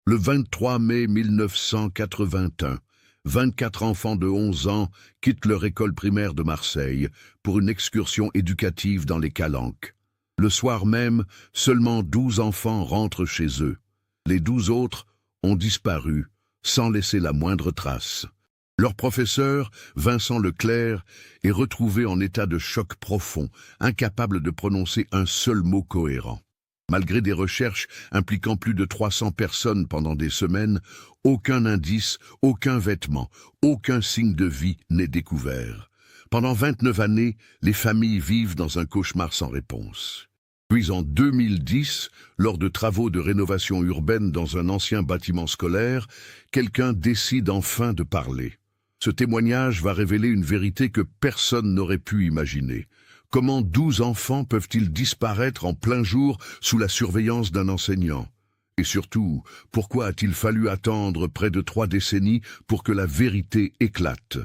Le 23 mai 1981, 24 enfants de 11 ans quittent leur école primaire de Marseille pour une excursion éducative dans les Calanques. Le soir même, seulement 12 enfants rentrent chez eux. Les 12 autres ont disparu, sans laisser la moindre trace. Leur professeur, Vincent Leclerc, est retrouvé en état de choc profond, incapable de prononcer un seul mot cohérent. Malgré des recherches impliquant plus de 300 personnes pendant des semaines, aucun indice, aucun vêtement, aucun signe de vie n'est découvert. Pendant 29 années, les familles vivent dans un cauchemar sans réponse. Puis en 2010, lors de travaux de rénovation urbaine dans un ancien bâtiment scolaire, quelqu'un décide enfin de parler. Ce témoignage va révéler une vérité que personne n'aurait pu imaginer. Comment 12 enfants peuvent-ils disparaître en plein jour sous la surveillance d'un enseignant? Et surtout, pourquoi a-t-il fallu attendre près de 3 décennies pour que la vérité éclate?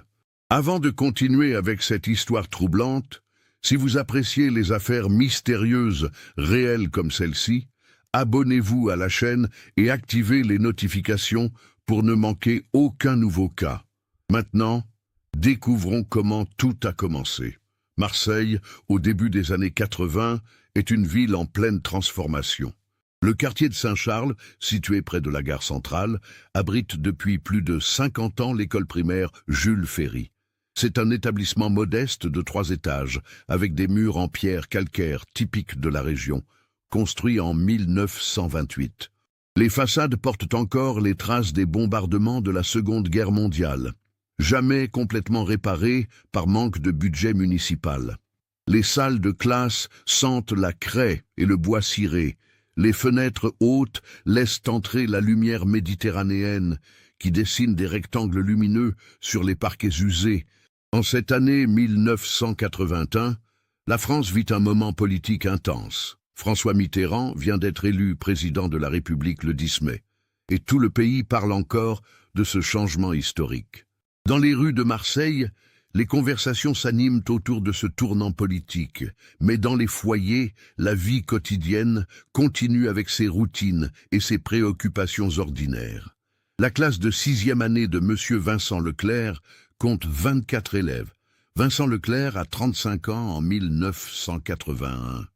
Avant de continuer avec cette histoire troublante, si vous appréciez les affaires mystérieuses, réelles comme celle-ci, abonnez-vous à la chaîne et activez les notifications pour ne manquer aucun nouveau cas. Maintenant, découvrons comment tout a commencé. Marseille, au début des années 80, est une ville en pleine transformation. Le quartier de Saint-Charles, situé près de la gare centrale, abrite depuis plus de 50 ans l'école primaire Jules Ferry. C'est un établissement modeste de 3 étages, avec des murs en pierre calcaire typiques de la région, construit en 1928. Les façades portent encore les traces des bombardements de la Seconde Guerre mondiale, jamais complètement réparées par manque de budget municipal. Les salles de classe sentent la craie et le bois ciré. Les fenêtres hautes laissent entrer la lumière méditerranéenne qui dessine des rectangles lumineux sur les parquets usés. En cette année 1981, la France vit un moment politique intense. François Mitterrand vient d'être élu président de la République le 10 mai. Et tout le pays parle encore de ce changement historique. Dans les rues de Marseille, les conversations s'animent autour de ce tournant politique. Mais dans les foyers, la vie quotidienne continue avec ses routines et ses préoccupations ordinaires. La classe de 6e année de M. Vincent Leclerc compte 24 élèves. Vincent Leclerc a 35 ans en 1981.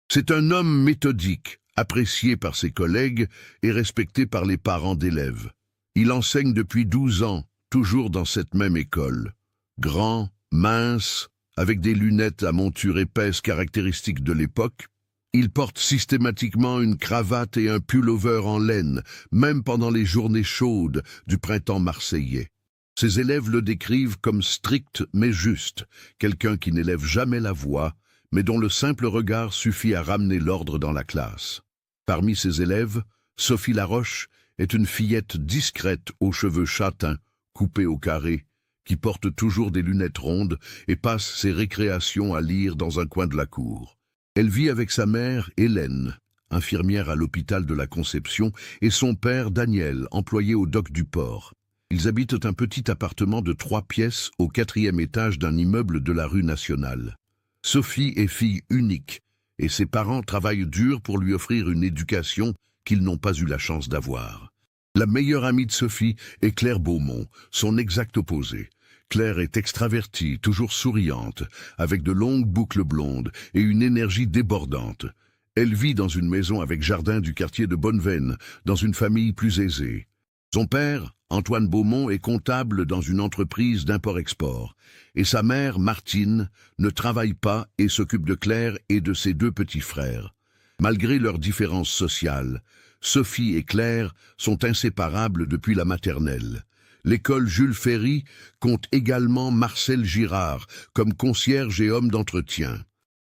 C'est un homme méthodique, apprécié par ses collègues et respecté par les parents d'élèves. Il enseigne depuis 12 ans, toujours dans cette même école. Grand, mince, avec des lunettes à monture épaisse caractéristiques de l'époque, il porte systématiquement une cravate et un pullover en laine, même pendant les journées chaudes du printemps marseillais. Ses élèves le décrivent comme strict mais juste, quelqu'un qui n'élève jamais la voix, mais dont le simple regard suffit à ramener l'ordre dans la classe. Parmi ses élèves, Sophie Laroche est une fillette discrète aux cheveux châtains, coupés au carré, qui porte toujours des lunettes rondes et passe ses récréations à lire dans un coin de la cour. Elle vit avec sa mère, Hélène, infirmière à l'hôpital de la Conception, et son père, Daniel, employé au dock du port. Ils habitent un petit appartement de 3 pièces au 4e étage d'un immeuble de la rue Nationale. Sophie est fille unique, et ses parents travaillent dur pour lui offrir une éducation qu'ils n'ont pas eu la chance d'avoir. La meilleure amie de Sophie est Claire Beaumont, son exact opposé. Claire est extravertie, toujours souriante, avec de longues boucles blondes et une énergie débordante. Elle vit dans une maison avec jardin du quartier de Bonneveine, dans une famille plus aisée. Son père, Antoine Beaumont, est comptable dans une entreprise d'import-export, et sa mère, Martine, ne travaille pas et s'occupe de Claire et de ses 2 petits frères. Malgré leurs différences sociales, Sophie et Claire sont inséparables depuis la maternelle. L'école Jules Ferry compte également Marcel Girard comme concierge et homme d'entretien.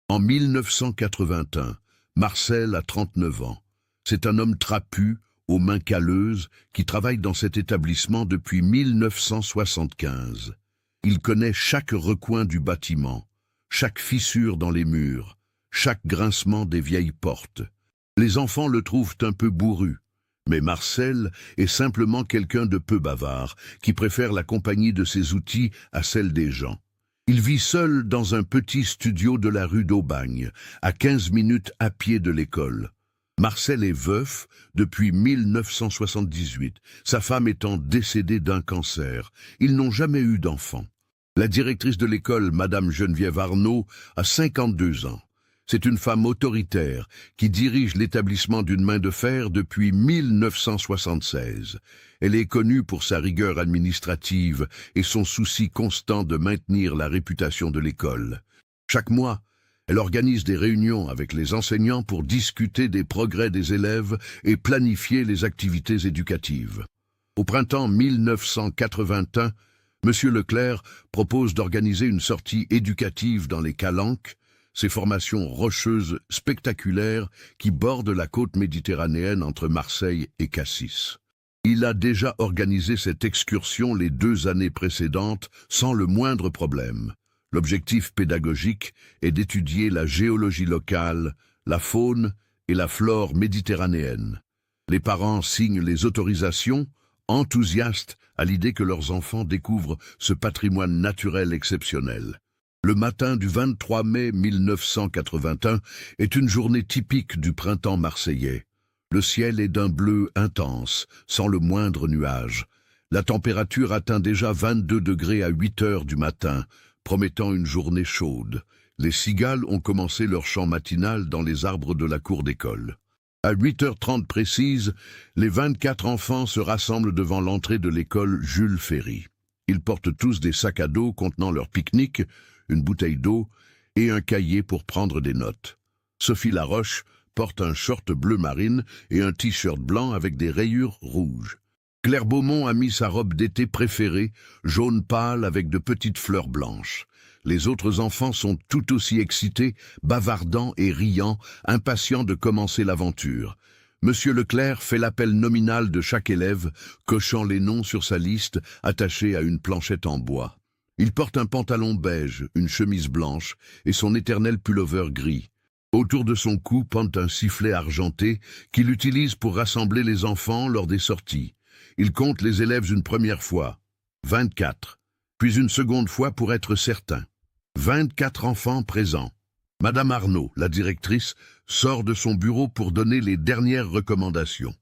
En 1981, Marcel a 39 ans. C'est un homme trapu, aux mains calleuses, qui travaille dans cet établissement depuis 1975. Il connaît chaque recoin du bâtiment, chaque fissure dans les murs, chaque grincement des vieilles portes. Les enfants le trouvent un peu bourru, mais Marcel est simplement quelqu'un de peu bavard, qui préfère la compagnie de ses outils à celle des gens. Il vit seul dans un petit studio de la rue d'Aubagne, à 15 minutes à pied de l'école. Marcel est veuf depuis 1978, sa femme étant décédée d'un cancer. Ils n'ont jamais eu d'enfant. La directrice de l'école, Madame Geneviève Arnaud, a 52 ans. C'est une femme autoritaire qui dirige l'établissement d'une main de fer depuis 1976. Elle est connue pour sa rigueur administrative et son souci constant de maintenir la réputation de l'école. Chaque mois, elle organise des réunions avec les enseignants pour discuter des progrès des élèves et planifier les activités éducatives. Au printemps 1981, Monsieur Leclerc propose d'organiser une sortie éducative dans les Calanques, ces formations rocheuses spectaculaires qui bordent la côte méditerranéenne entre Marseille et Cassis. Il a déjà organisé cette excursion les 2 années précédentes sans le moindre problème. L'objectif pédagogique est d'étudier la géologie locale, la faune et la flore méditerranéenne. Les parents signent les autorisations, enthousiastes à l'idée que leurs enfants découvrent ce patrimoine naturel exceptionnel. Le matin du 23 mai 1981 est une journée typique du printemps marseillais. Le ciel est d'un bleu intense, sans le moindre nuage. La température atteint déjà 22 degrés à 8 heures du matin, promettant une journée chaude. Les cigales ont commencé leur chant matinal dans les arbres de la cour d'école. À 8h30 précise, les 24 enfants se rassemblent devant l'entrée de l'école Jules Ferry. Ils portent tous des sacs à dos contenant leur pique-nique, une bouteille d'eau et un cahier pour prendre des notes. Sophie Laroche porte un short bleu marine et un t-shirt blanc avec des rayures rouges. Claire Beaumont a mis sa robe d'été préférée, jaune pâle avec de petites fleurs blanches. Les autres enfants sont tout aussi excités, bavardant et riant, impatients de commencer l'aventure. Monsieur Leclerc fait l'appel nominal de chaque élève, cochant les noms sur sa liste, attachée à une planchette en bois. Il porte un pantalon beige, une chemise blanche et son éternel pullover gris. Autour de son cou pend un sifflet argenté qu'il utilise pour rassembler les enfants lors des sorties. Il compte les élèves une première fois, 24, puis une seconde fois pour être certain. 24 enfants présents. Madame Arnaud, la directrice, sort de son bureau pour donner les dernières recommandations.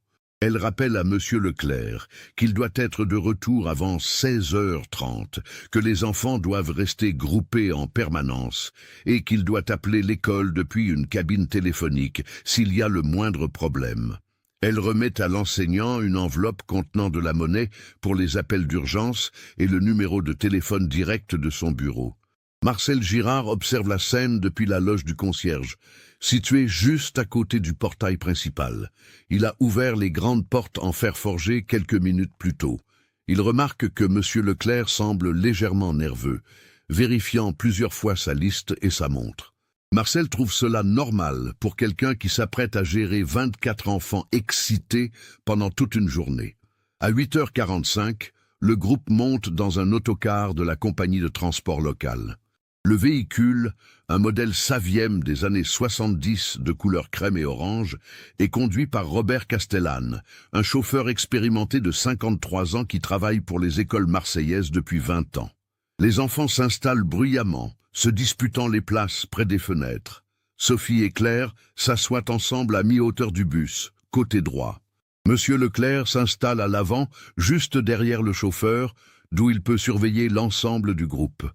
Elle rappelle à Monsieur Leclerc qu'il doit être de retour avant 16h30, que les enfants doivent rester groupés en permanence et qu'il doit appeler l'école depuis une cabine téléphonique s'il y a le moindre problème. Elle remet à l'enseignant une enveloppe contenant de la monnaie pour les appels d'urgence et le numéro de téléphone direct de son bureau. Marcel Girard observe la scène depuis la loge du concierge, située juste à côté du portail principal. Il a ouvert les grandes portes en fer forgé quelques minutes plus tôt. Il remarque que M. Leclerc semble légèrement nerveux, vérifiant plusieurs fois sa liste et sa montre. Marcel trouve cela normal pour quelqu'un qui s'apprête à gérer 24 enfants excités pendant toute une journée. À 8h45, le groupe monte dans un autocar de la compagnie de transport locale. Le véhicule, un modèle Saviem des années 70 de couleur crème et orange, est conduit par Robert Castellane, un chauffeur expérimenté de 53 ans qui travaille pour les écoles marseillaises depuis 20 ans. Les enfants s'installent bruyamment, se disputant les places près des fenêtres. Sophie et Claire s'assoient ensemble à mi-hauteur du bus, côté droit. Monsieur Leclerc s'installe à l'avant, juste derrière le chauffeur, d'où il peut surveiller l'ensemble du groupe.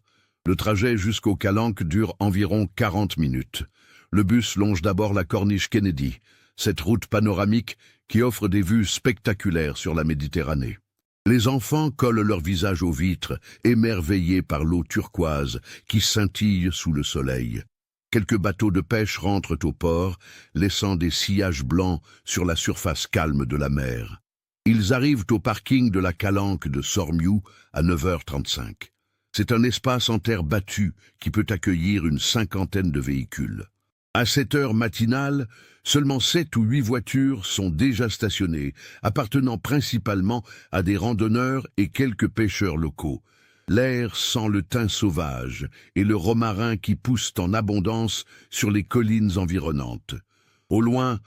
Le trajet jusqu'aux Calanques dure environ 40 minutes. Le bus longe d'abord la corniche Kennedy, cette route panoramique qui offre des vues spectaculaires sur la Méditerranée. Les enfants collent leur visage aux vitres, émerveillés par l'eau turquoise qui scintille sous le soleil. Quelques bateaux de pêche rentrent au port, laissant des sillages blancs sur la surface calme de la mer. Ils arrivent au parking de la Calanque de Sormiou à 9h35. C'est un espace en terre battue qui peut accueillir une 50aine de véhicules. À 7 heures matinales, seulement 7 ou 8 voitures sont déjà stationnées, appartenant principalement à des randonneurs et quelques pêcheurs locaux. L'air sent le thym sauvage et le romarin qui poussent en abondance sur les collines environnantes. Au loin,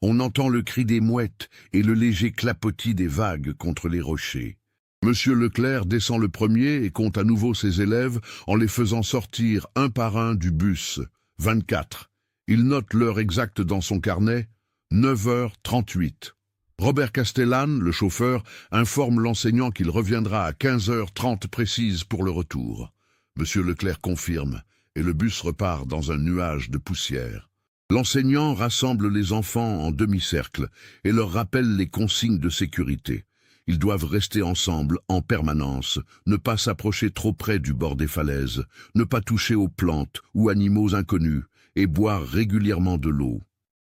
on entend le cri des mouettes et le léger clapotis des vagues contre les rochers. Monsieur Leclerc descend le premier et compte à nouveau ses élèves en les faisant sortir un par un du bus. 24. Il note l'heure exacte dans son carnet. 9h38. Robert Castellane, le chauffeur, informe l'enseignant qu'il reviendra à 15h30 précise pour le retour. Monsieur Leclerc confirme, et le bus repart dans un nuage de poussière. L'enseignant rassemble les enfants en demi-cercle et leur rappelle les consignes de sécurité. Ils doivent rester ensemble en permanence, ne pas s'approcher trop près du bord des falaises, ne pas toucher aux plantes ou animaux inconnus et boire régulièrement de l'eau.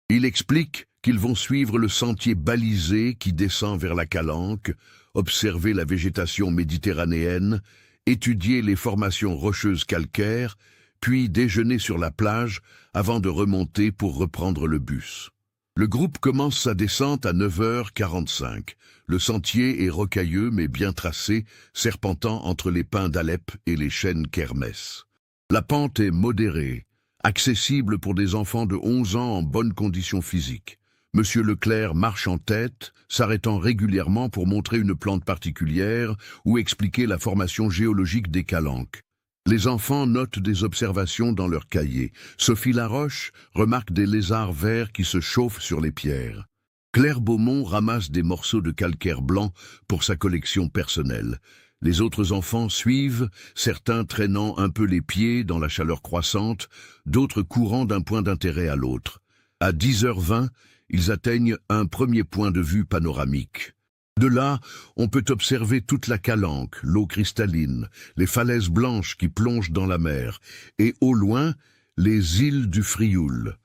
Il explique qu'ils vont suivre le sentier balisé qui descend vers la Calanque, observer la végétation méditerranéenne, étudier les formations rocheuses calcaires, puis déjeuner sur la plage avant de remonter pour reprendre le bus. Le groupe commence sa descente à 9h45. Le sentier est rocailleux mais bien tracé, serpentant entre les pins d'Alep et les chênes kermès. La pente est modérée, accessible pour des enfants de 11 ans en bonne condition physique. Monsieur Leclerc marche en tête, s'arrêtant régulièrement pour montrer une plante particulière ou expliquer la formation géologique des calanques. Les enfants notent des observations dans leurs cahiers. Sophie Laroche remarque des lézards verts qui se chauffent sur les pierres. Claire Beaumont ramasse des morceaux de calcaire blanc pour sa collection personnelle. Les autres enfants suivent, certains traînant un peu les pieds dans la chaleur croissante, d'autres courant d'un point d'intérêt à l'autre. À 10h20, ils atteignent un premier point de vue panoramique. De là, on peut observer toute la Calanque, l'eau cristalline, les falaises blanches qui plongent dans la mer, et au loin, les îles du Frioul.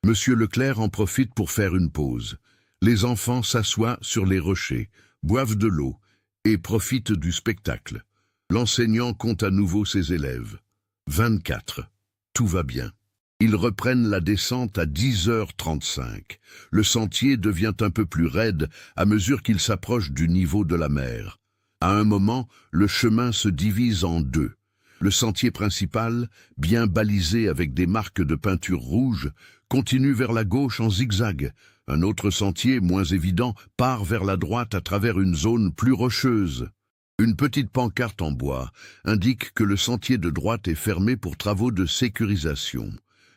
Monsieur Leclerc en profite pour faire une pause. Les enfants s'assoient sur les rochers, boivent de l'eau et profitent du spectacle. L'enseignant compte à nouveau ses élèves. 24. Tout va bien. Ils reprennent la descente à 10h35. Le sentier devient un peu plus raide à mesure qu'ils s'approchent du niveau de la mer. À un moment, le chemin se divise en deux. Le sentier principal, bien balisé avec des marques de peinture rouge, continue vers la gauche en zigzag. Un autre sentier, moins évident, part vers la droite à travers une zone plus rocheuse. Une petite pancarte en bois indique que le sentier de droite est fermé pour travaux de sécurisation.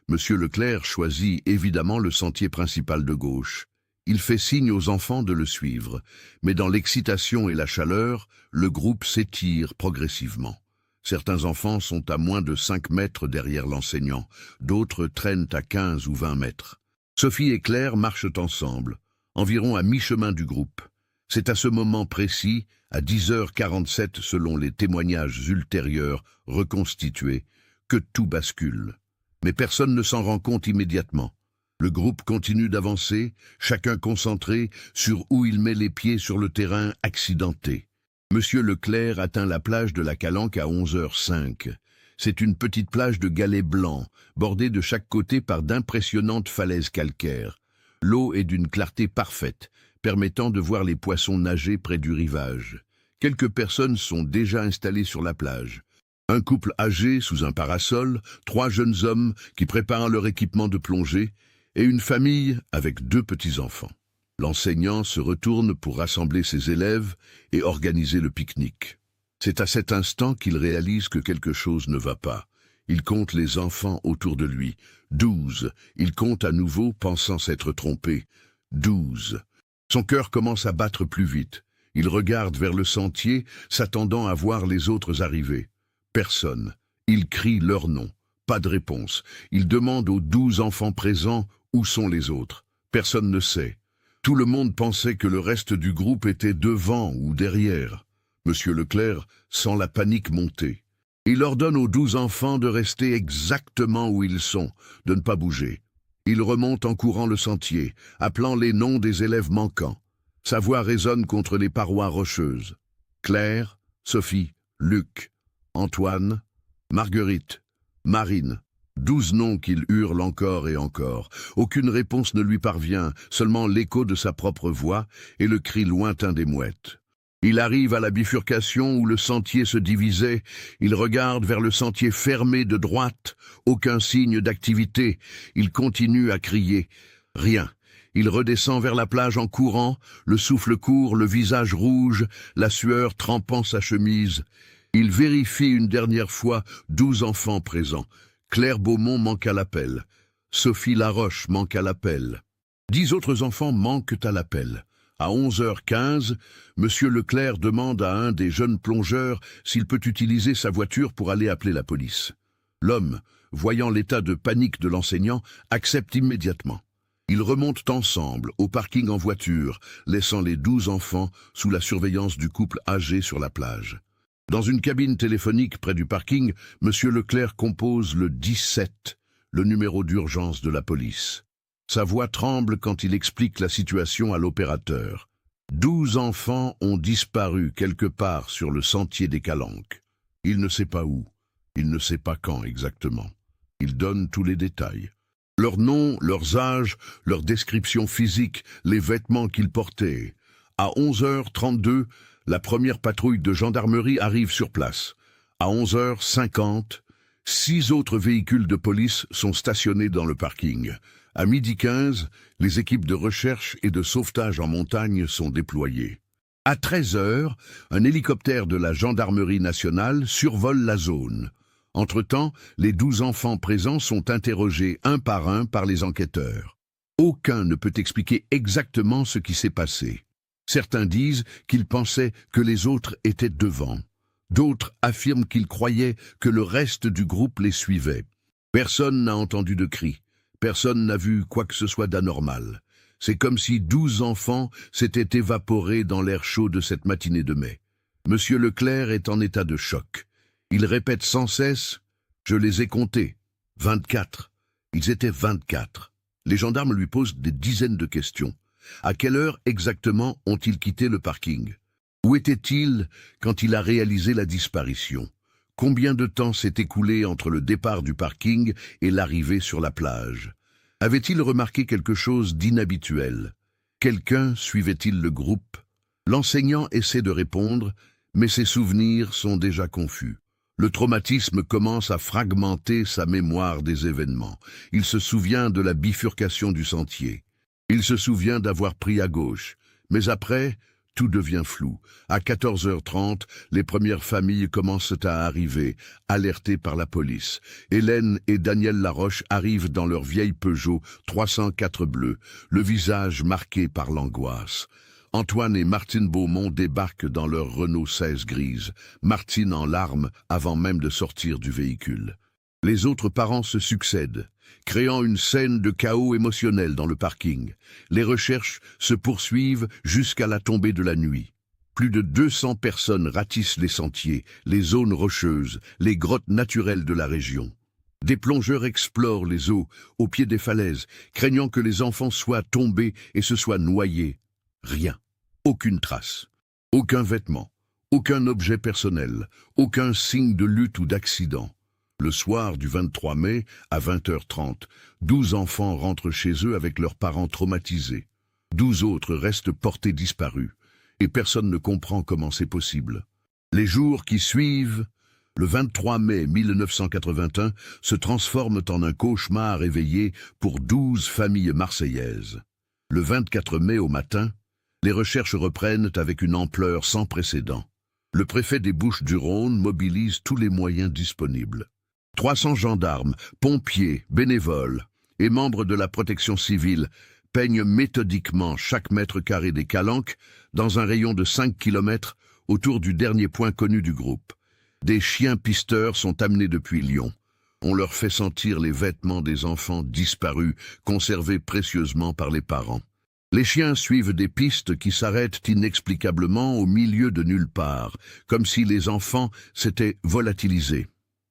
Monsieur Leclerc choisit évidemment le sentier principal de gauche. Il fait signe aux enfants de le suivre, mais dans l'excitation et la chaleur, le groupe s'étire progressivement. Certains enfants sont à moins de 5 mètres derrière l'enseignant, d'autres traînent à 15 ou 20 mètres. Sophie et Claire marchent ensemble, environ à mi-chemin du groupe. C'est à ce moment précis, à 10h47 selon les témoignages ultérieurs reconstitués, que tout bascule. Mais personne ne s'en rend compte immédiatement. Le groupe continue d'avancer, chacun concentré sur où il met les pieds sur le terrain accidenté. Monsieur Leclerc atteint la plage de la Calanque à 11h05. C'est une petite plage de galets blancs, bordée de chaque côté par d'impressionnantes falaises calcaires. L'eau est d'une clarté parfaite, permettant de voir les poissons nager près du rivage. Quelques personnes sont déjà installées sur la plage. Un couple âgé sous un parasol, 3 jeunes hommes qui préparent leur équipement de plongée, et une famille avec 2 petits-enfants. L'enseignant se retourne pour rassembler ses élèves et organiser le pique-nique. C'est à cet instant qu'il réalise que quelque chose ne va pas. Il compte les enfants autour de lui. 12. Il compte à nouveau, pensant s'être trompé. 12. Son cœur commence à battre plus vite. Il regarde vers le sentier, s'attendant à voir les autres arriver. Personne. Il crie leur nom. Pas de réponse. Il demande aux 12 enfants présents où sont les autres. Personne ne sait. Tout le monde pensait que le reste du groupe était devant ou derrière. Monsieur Leclerc sent la panique monter. Il ordonne aux 12 enfants de rester exactement où ils sont, de ne pas bouger. Il remonte en courant le sentier, appelant les noms des élèves manquants. Sa voix résonne contre les parois rocheuses. Claire, Sophie, Luc, Antoine, Marguerite, Marine. 12 noms qu'il hurle encore et encore. Aucune réponse ne lui parvient, seulement l'écho de sa propre voix et le cri lointain des mouettes. Il arrive à la bifurcation où le sentier se divisait. Il regarde vers le sentier fermé de droite. Aucun signe d'activité. Il continue à crier. Rien. Il redescend vers la plage en courant, le souffle court, le visage rouge, la sueur trempant sa chemise. Il vérifie une dernière fois 12 enfants présents. Claire Beaumont manque à l'appel. Sophie Laroche manque à l'appel. 10 autres enfants manquent à l'appel. À 11h15, Monsieur Leclerc demande à un des jeunes plongeurs s'il peut utiliser sa voiture pour aller appeler la police. L'homme, voyant l'état de panique de l'enseignant, accepte immédiatement. Ils remontent ensemble au parking en voiture, laissant les 12 enfants sous la surveillance du couple âgé sur la plage. Dans une cabine téléphonique près du parking, Monsieur Leclerc compose le 17, le numéro d'urgence de la police. Sa voix tremble quand il explique la situation à l'opérateur. 12 enfants ont disparu quelque part sur le sentier des Calanques. Il ne sait pas où, il ne sait pas quand exactement. Il donne tous les détails. Leurs noms, leurs âges, leurs descriptions physiques, les vêtements qu'ils portaient. À 11h32, la première patrouille de gendarmerie arrive sur place. À 11h50, 6 autres véhicules de police sont stationnés dans le parking. À 12h15, les équipes de recherche et de sauvetage en montagne sont déployées. À 13h, un hélicoptère de la gendarmerie nationale survole la zone. Entre-temps, les 12 enfants présents sont interrogés un par les enquêteurs. Aucun ne peut expliquer exactement ce qui s'est passé. Certains disent qu'ils pensaient que les autres étaient devant. D'autres affirment qu'ils croyaient que le reste du groupe les suivait. Personne n'a entendu de cris. Personne n'a vu quoi que ce soit d'anormal. C'est comme si 12 enfants s'étaient évaporés dans l'air chaud de cette matinée de mai. Monsieur Leclerc est en état de choc. Il répète sans cesse « Je les ai comptés. 24. Ils étaient 24. » Les gendarmes lui posent des dizaines de questions. À quelle heure exactement ont-ils quitté le parking? Où était-il quand il a réalisé la disparition? Combien de temps s'est écoulé entre le départ du parking et l'arrivée sur la plage? Avait-il remarqué quelque chose d'inhabituel? Quelqu'un suivait-il le groupe? L'enseignant essaie de répondre, mais ses souvenirs sont déjà confus. Le traumatisme commence à fragmenter sa mémoire des événements. Il se souvient de la bifurcation du sentier. Il se souvient d'avoir pris à gauche. Mais après, tout devient flou. À 14h30, les premières familles commencent à arriver, alertées par la police. Hélène et Daniel Laroche arrivent dans leur vieille Peugeot 304 bleue, le visage marqué par l'angoisse. Antoine et Martine Beaumont débarquent dans leur Renault 16 grise, Martine en larmes avant même de sortir du véhicule. Les autres parents se succèdent, créant une scène de chaos émotionnel dans le parking. Les recherches se poursuivent jusqu'à la tombée de la nuit. Plus de 200 personnes ratissent les sentiers, les zones rocheuses, les grottes naturelles de la région. Des plongeurs explorent les eaux au pied des falaises, craignant que les enfants soient tombés et se soient noyés. Rien. Aucune trace, aucun vêtement, aucun objet personnel, aucun signe de lutte ou d'accident. Le soir du 23 mai, à 20h30, 12 enfants rentrent chez eux avec leurs parents traumatisés. 12 autres restent portés disparus, et personne ne comprend comment c'est possible. Les jours qui suivent, le 23 mai 1981, se transforment en un cauchemar éveillé pour 12 familles marseillaises. Le 24 mai au matin, les recherches reprennent avec une ampleur sans précédent. Le préfet des Bouches-du-Rhône mobilise tous les moyens disponibles. 300 gendarmes, pompiers, bénévoles et membres de la protection civile peignent méthodiquement chaque mètre carré des Calanques dans un rayon de 5 km autour du dernier point connu du groupe. Des chiens pisteurs sont amenés depuis Lyon. On leur fait sentir les vêtements des enfants disparus, conservés précieusement par les parents. Les chiens suivent des pistes qui s'arrêtent inexplicablement au milieu de nulle part, comme si les enfants s'étaient volatilisés.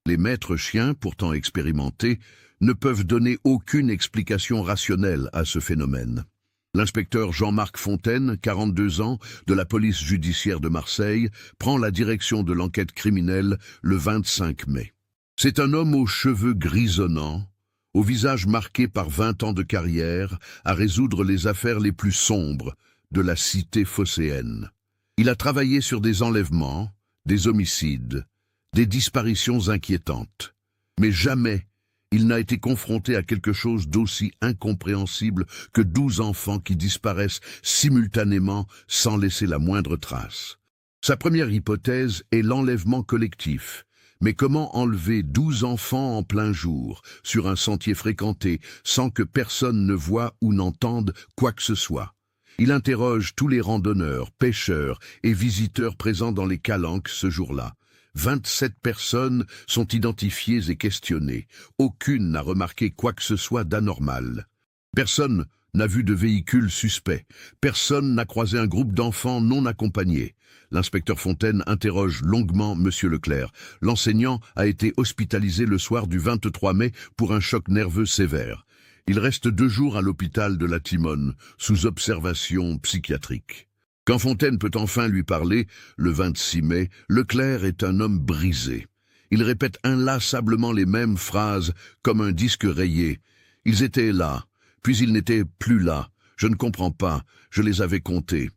Les maîtres chiens, pourtant expérimentés, ne peuvent donner aucune explication rationnelle à ce phénomène. L'inspecteur Jean-Marc Fontaine, 42 ans, de la police judiciaire de Marseille, prend la direction de l'enquête criminelle le 25 mai. C'est un homme aux cheveux grisonnants, au visage marqué par 20 ans de carrière, à résoudre les affaires les plus sombres de la cité phocéenne. Il a travaillé sur des enlèvements, des homicides, des disparitions inquiétantes. Mais jamais il n'a été confronté à quelque chose d'aussi incompréhensible que 12 enfants qui disparaissent simultanément sans laisser la moindre trace. Sa première hypothèse est l'enlèvement collectif, Mais comment enlever 12 enfants en plein jour, sur un sentier fréquenté, sans que personne ne voie ou n'entende quoi que ce soit? Il interroge tous les randonneurs, pêcheurs et visiteurs présents dans les calanques ce jour-là. 27 personnes sont identifiées et questionnées. Aucune n'a remarqué quoi que ce soit d'anormal. Personne n'a vu de véhicule suspect. Personne n'a croisé un groupe d'enfants non accompagnés. L'inspecteur Fontaine interroge longuement M. Leclerc. L'enseignant a été hospitalisé le soir du 23 mai pour un choc nerveux sévère. Il reste 2 jours à l'hôpital de la Timone, sous observation psychiatrique. Quand Fontaine peut enfin lui parler, le 26 mai, Leclerc est un homme brisé. Il répète inlassablement les mêmes phrases, comme un disque rayé. Ils étaient là, puis ils n'étaient plus là. Je ne comprends pas, je les avais comptés.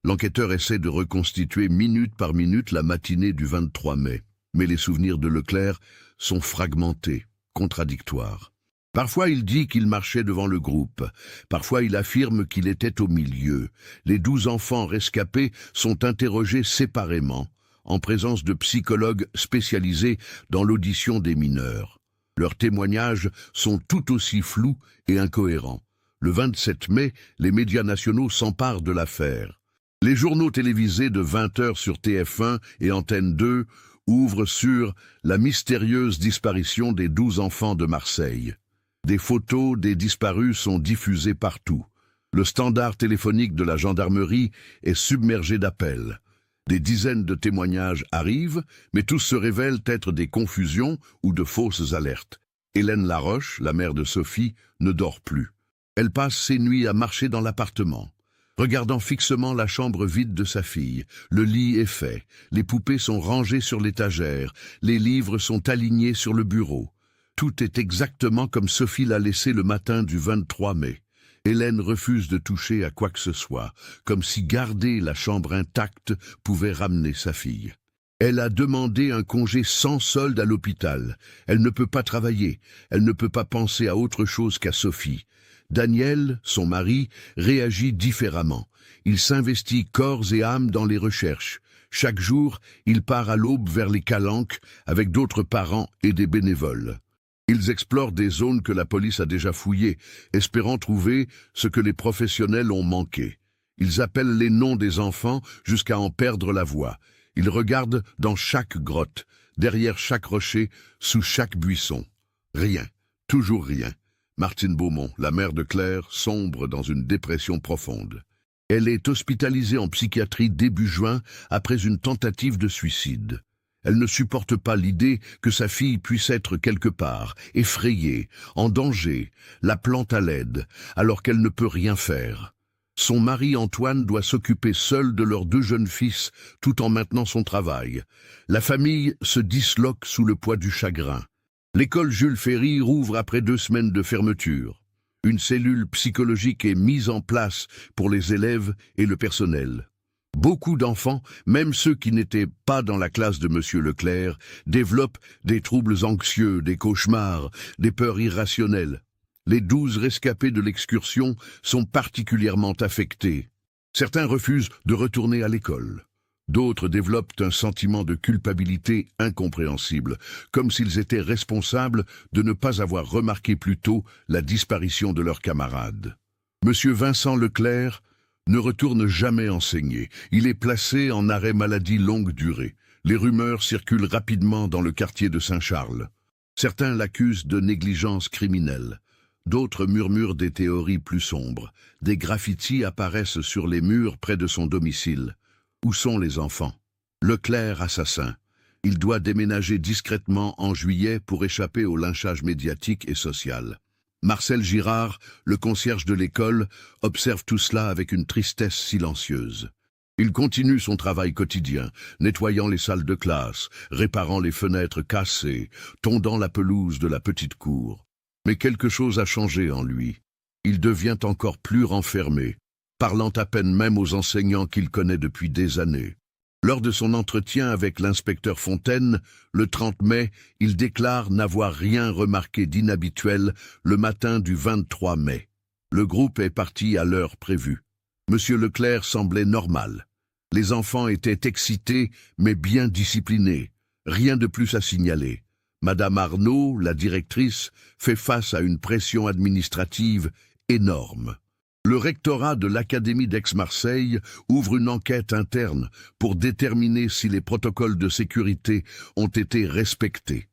L'enquêteur essaie de reconstituer minute par minute la matinée du 23 mai. Mais les souvenirs de Leclerc sont fragmentés, contradictoires. Parfois il dit qu'il marchait devant le groupe, parfois il affirme qu'il était au milieu. Les 12 enfants rescapés sont interrogés séparément, en présence de psychologues spécialisés dans l'audition des mineurs. Leurs témoignages sont tout aussi flous et incohérents. Le 27 mai, les médias nationaux s'emparent de l'affaire. Les journaux télévisés de 20h sur TF1 et Antenne 2 ouvrent sur la mystérieuse disparition des 12 enfants de Marseille. Des photos des disparus sont diffusées partout. Le standard téléphonique de la gendarmerie est submergé d'appels. Des dizaines de témoignages arrivent, mais tous se révèlent être des confusions ou de fausses alertes. Hélène Laroche, la mère de Sophie, ne dort plus. Elle passe ses nuits à marcher dans l'appartement, regardant fixement la chambre vide de sa fille. Le lit est fait, les poupées sont rangées sur l'étagère, les livres sont alignés sur le bureau. Tout est exactement comme Sophie l'a laissé le matin du 23 mai. Hélène refuse de toucher à quoi que ce soit, comme si garder la chambre intacte pouvait ramener sa fille. Elle a demandé un congé sans solde à l'hôpital. Elle ne peut pas travailler, elle ne peut pas penser à autre chose qu'à Sophie. Daniel, son mari, réagit différemment. Il s'investit corps et âme dans les recherches. Chaque jour, il part à l'aube vers les calanques avec d'autres parents et des bénévoles. Ils explorent des zones que la police a déjà fouillées, espérant trouver ce que les professionnels ont manqué. Ils appellent les noms des enfants jusqu'à en perdre la voix. Ils regardent dans chaque grotte, derrière chaque rocher, sous chaque buisson. Rien, toujours rien. Martine Beaumont, la mère de Claire, sombre dans une dépression profonde. Elle est hospitalisée en psychiatrie début juin après une tentative de suicide. Elle ne supporte pas l'idée que sa fille puisse être quelque part, effrayée, en danger, l'appelant à l'aide, alors qu'elle ne peut rien faire. Son mari Antoine doit s'occuper seul de leurs 2 jeunes fils, tout en maintenant son travail. La famille se disloque sous le poids du chagrin. L'école Jules Ferry rouvre après 2 semaines de fermeture. Une cellule psychologique est mise en place pour les élèves et le personnel. Beaucoup d'enfants, même ceux qui n'étaient pas dans la classe de M. Leclerc, développent des troubles anxieux, des cauchemars, des peurs irrationnelles. Les 12 rescapés de l'excursion sont particulièrement affectés. Certains refusent de retourner à l'école. D'autres développent un sentiment de culpabilité incompréhensible, comme s'ils étaient responsables de ne pas avoir remarqué plus tôt la disparition de leurs camarades. M. Vincent Leclerc ne retourne jamais enseigner. Il est placé en arrêt maladie longue durée. Les rumeurs circulent rapidement dans le quartier de Saint-Charles. Certains l'accusent de négligence criminelle. D'autres murmurent des théories plus sombres. Des graffitis apparaissent sur les murs près de son domicile. Où sont les enfants? Leclerc assassin. Il doit déménager discrètement en juillet pour échapper au lynchage médiatique et social. Marcel Girard, le concierge de l'école, observe tout cela avec une tristesse silencieuse. Il continue son travail quotidien, nettoyant les salles de classe, réparant les fenêtres cassées, tondant la pelouse de la petite cour. Mais quelque chose a changé en lui. Il devient encore plus renfermé, parlant à peine même aux enseignants qu'il connaît depuis des années. Lors de son entretien avec l'inspecteur Fontaine, le 30 mai, il déclare n'avoir rien remarqué d'inhabituel le matin du 23 mai. Le groupe est parti à l'heure prévue. Monsieur Leclerc semblait normal. Les enfants étaient excités, mais bien disciplinés. Rien de plus à signaler. Madame Arnaud, la directrice, fait face à une pression administrative énorme. Le rectorat de l'Académie d'Aix-Marseille ouvre une enquête interne pour déterminer si les protocoles de sécurité ont été respectés.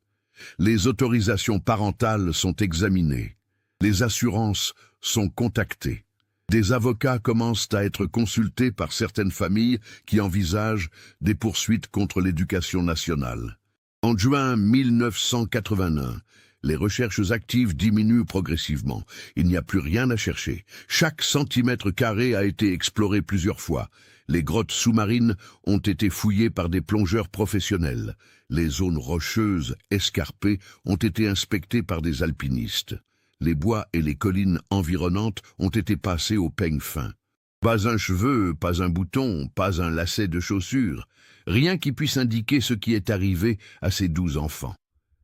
Les autorisations parentales sont examinées. Les assurances sont contactées. Des avocats commencent à être consultés par certaines familles qui envisagent des poursuites contre l'éducation nationale. En juin 1981, les recherches actives diminuent progressivement. Il n'y a plus rien à chercher. Chaque centimètre carré a été exploré plusieurs fois. Les grottes sous-marines ont été fouillées par des plongeurs professionnels. Les zones rocheuses, escarpées, ont été inspectées par des alpinistes. Les bois et les collines environnantes ont été passés au peigne fin. Pas un cheveu, pas un bouton, pas un lacet de chaussure. Rien qui puisse indiquer ce qui est arrivé à ces 12 enfants.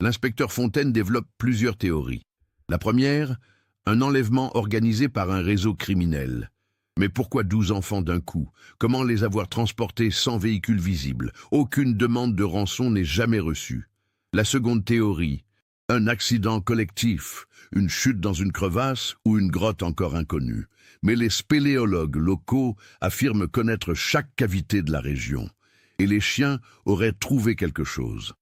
L'inspecteur Fontaine développe plusieurs théories. La première, un enlèvement organisé par un réseau criminel. Mais pourquoi 12 enfants d'un coup? Comment les avoir transportés sans véhicule visible? Aucune demande de rançon n'est jamais reçue. La seconde théorie, un accident collectif, une chute dans une crevasse ou une grotte encore inconnue. Mais les spéléologues locaux affirment connaître chaque cavité de la région. Et les chiens auraient trouvé quelque chose.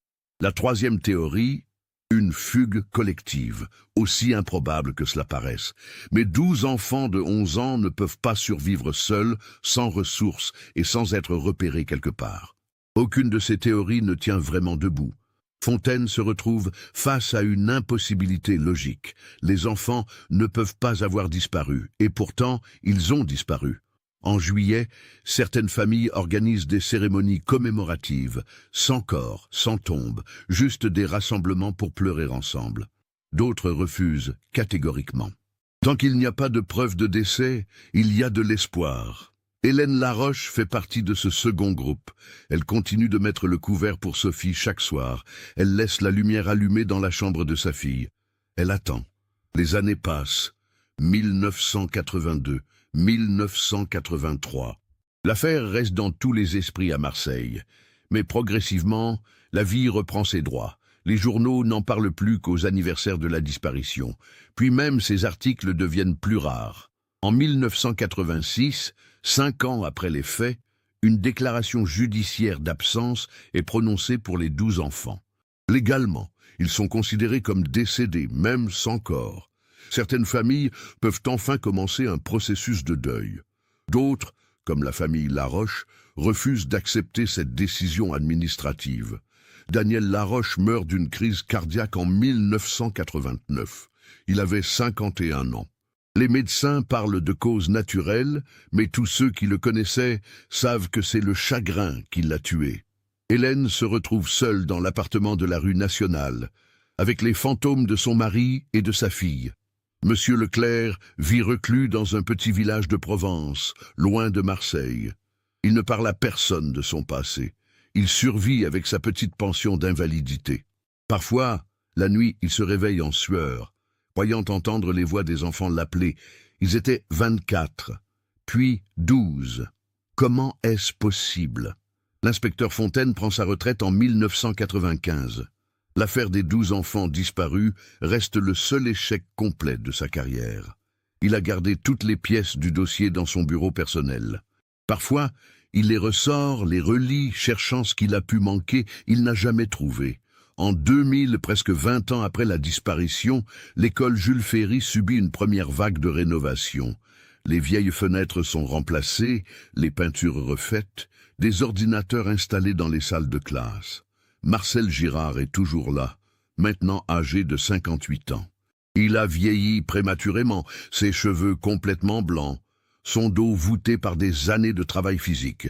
La troisième théorie, une fugue collective, aussi improbable que cela paraisse. Mais 12 enfants de 11 ans ne peuvent pas survivre seuls, sans ressources et sans être repérés quelque part. Aucune de ces théories ne tient vraiment debout. Fontaine se retrouve face à une impossibilité logique. Les enfants ne peuvent pas avoir disparu, et pourtant, ils ont disparu. En juillet, certaines familles organisent des cérémonies commémoratives, sans corps, sans tombe, juste des rassemblements pour pleurer ensemble. D'autres refusent catégoriquement. Tant qu'il n'y a pas de preuve de décès, il y a de l'espoir. Hélène Laroche fait partie de ce second groupe. Elle continue de mettre le couvert pour Sophie chaque soir. Elle laisse la lumière allumée dans la chambre de sa fille. Elle attend. Les années passent. 1982. 1983. L'affaire reste dans tous les esprits à Marseille. Mais progressivement, la vie reprend ses droits. Les journaux n'en parlent plus qu'aux anniversaires de la disparition. Puis même ces articles deviennent plus rares. En 1986, 5 ans après les faits, une déclaration judiciaire d'absence est prononcée pour les 12 enfants. Légalement, ils sont considérés comme décédés, même sans corps. Certaines familles peuvent enfin commencer un processus de deuil. D'autres, comme la famille Laroche, refusent d'accepter cette décision administrative. Daniel Laroche meurt d'une crise cardiaque en 1989. Il avait 51 ans. Les médecins parlent de cause naturelle, mais tous ceux qui le connaissaient savent que c'est le chagrin qui l'a tué. Hélène se retrouve seule dans l'appartement de la rue Nationale, avec les fantômes de son mari et de sa fille. Monsieur Leclerc vit reclus dans un petit village de Provence, loin de Marseille. Il ne parle à personne de son passé. Il survit avec sa petite pension d'invalidité. Parfois, la nuit, il se réveille en sueur, croyant entendre les voix des enfants l'appeler. Ils étaient 24, puis 12. Comment est-ce possible? L'inspecteur Fontaine prend sa retraite en 1995. L'affaire des 12 enfants disparus reste le seul échec complet de sa carrière. Il a gardé toutes les pièces du dossier dans son bureau personnel. Parfois, il les ressort, les relit, cherchant ce qu'il a pu manquer, il n'a jamais trouvé. En 2000, presque 20 ans après la disparition, l'école Jules Ferry subit une première vague de rénovation. Les vieilles fenêtres sont remplacées, les peintures refaites, des ordinateurs installés dans les salles de classe. Marcel Girard est toujours là, maintenant âgé de 58 ans. Il a vieilli prématurément, ses cheveux complètement blancs, son dos voûté par des années de travail physique.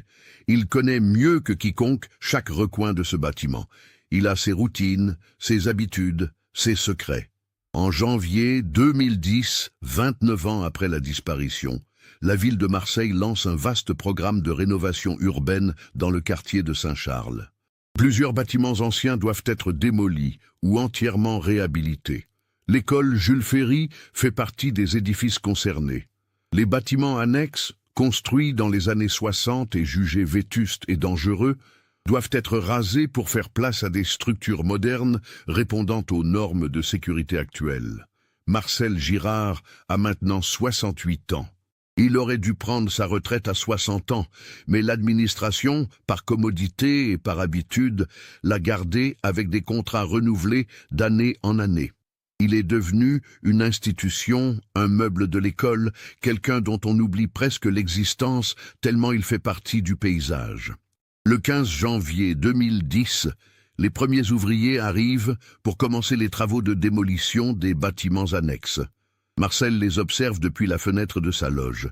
Il connaît mieux que quiconque chaque recoin de ce bâtiment. Il a ses routines, ses habitudes, ses secrets. En janvier 2010, 29 ans après la disparition, la ville de Marseille lance un vaste programme de rénovation urbaine dans le quartier de Saint-Charles. Plusieurs bâtiments anciens doivent être démolis ou entièrement réhabilités. L'école Jules Ferry fait partie des édifices concernés. Les bâtiments annexes, construits dans les années 60 et jugés vétustes et dangereux, doivent être rasés pour faire place à des structures modernes répondant aux normes de sécurité actuelles. Marcel Girard a maintenant 68 ans. Il aurait dû prendre sa retraite à 60 ans, mais l'administration, par commodité et par habitude, l'a gardé avec des contrats renouvelés d'année en année. Il est devenu une institution, un meuble de l'école, quelqu'un dont on oublie presque l'existence tellement il fait partie du paysage. Le 15 janvier 2010, les premiers ouvriers arrivent pour commencer les travaux de démolition des bâtiments annexes. Marcel les observe depuis la fenêtre de sa loge.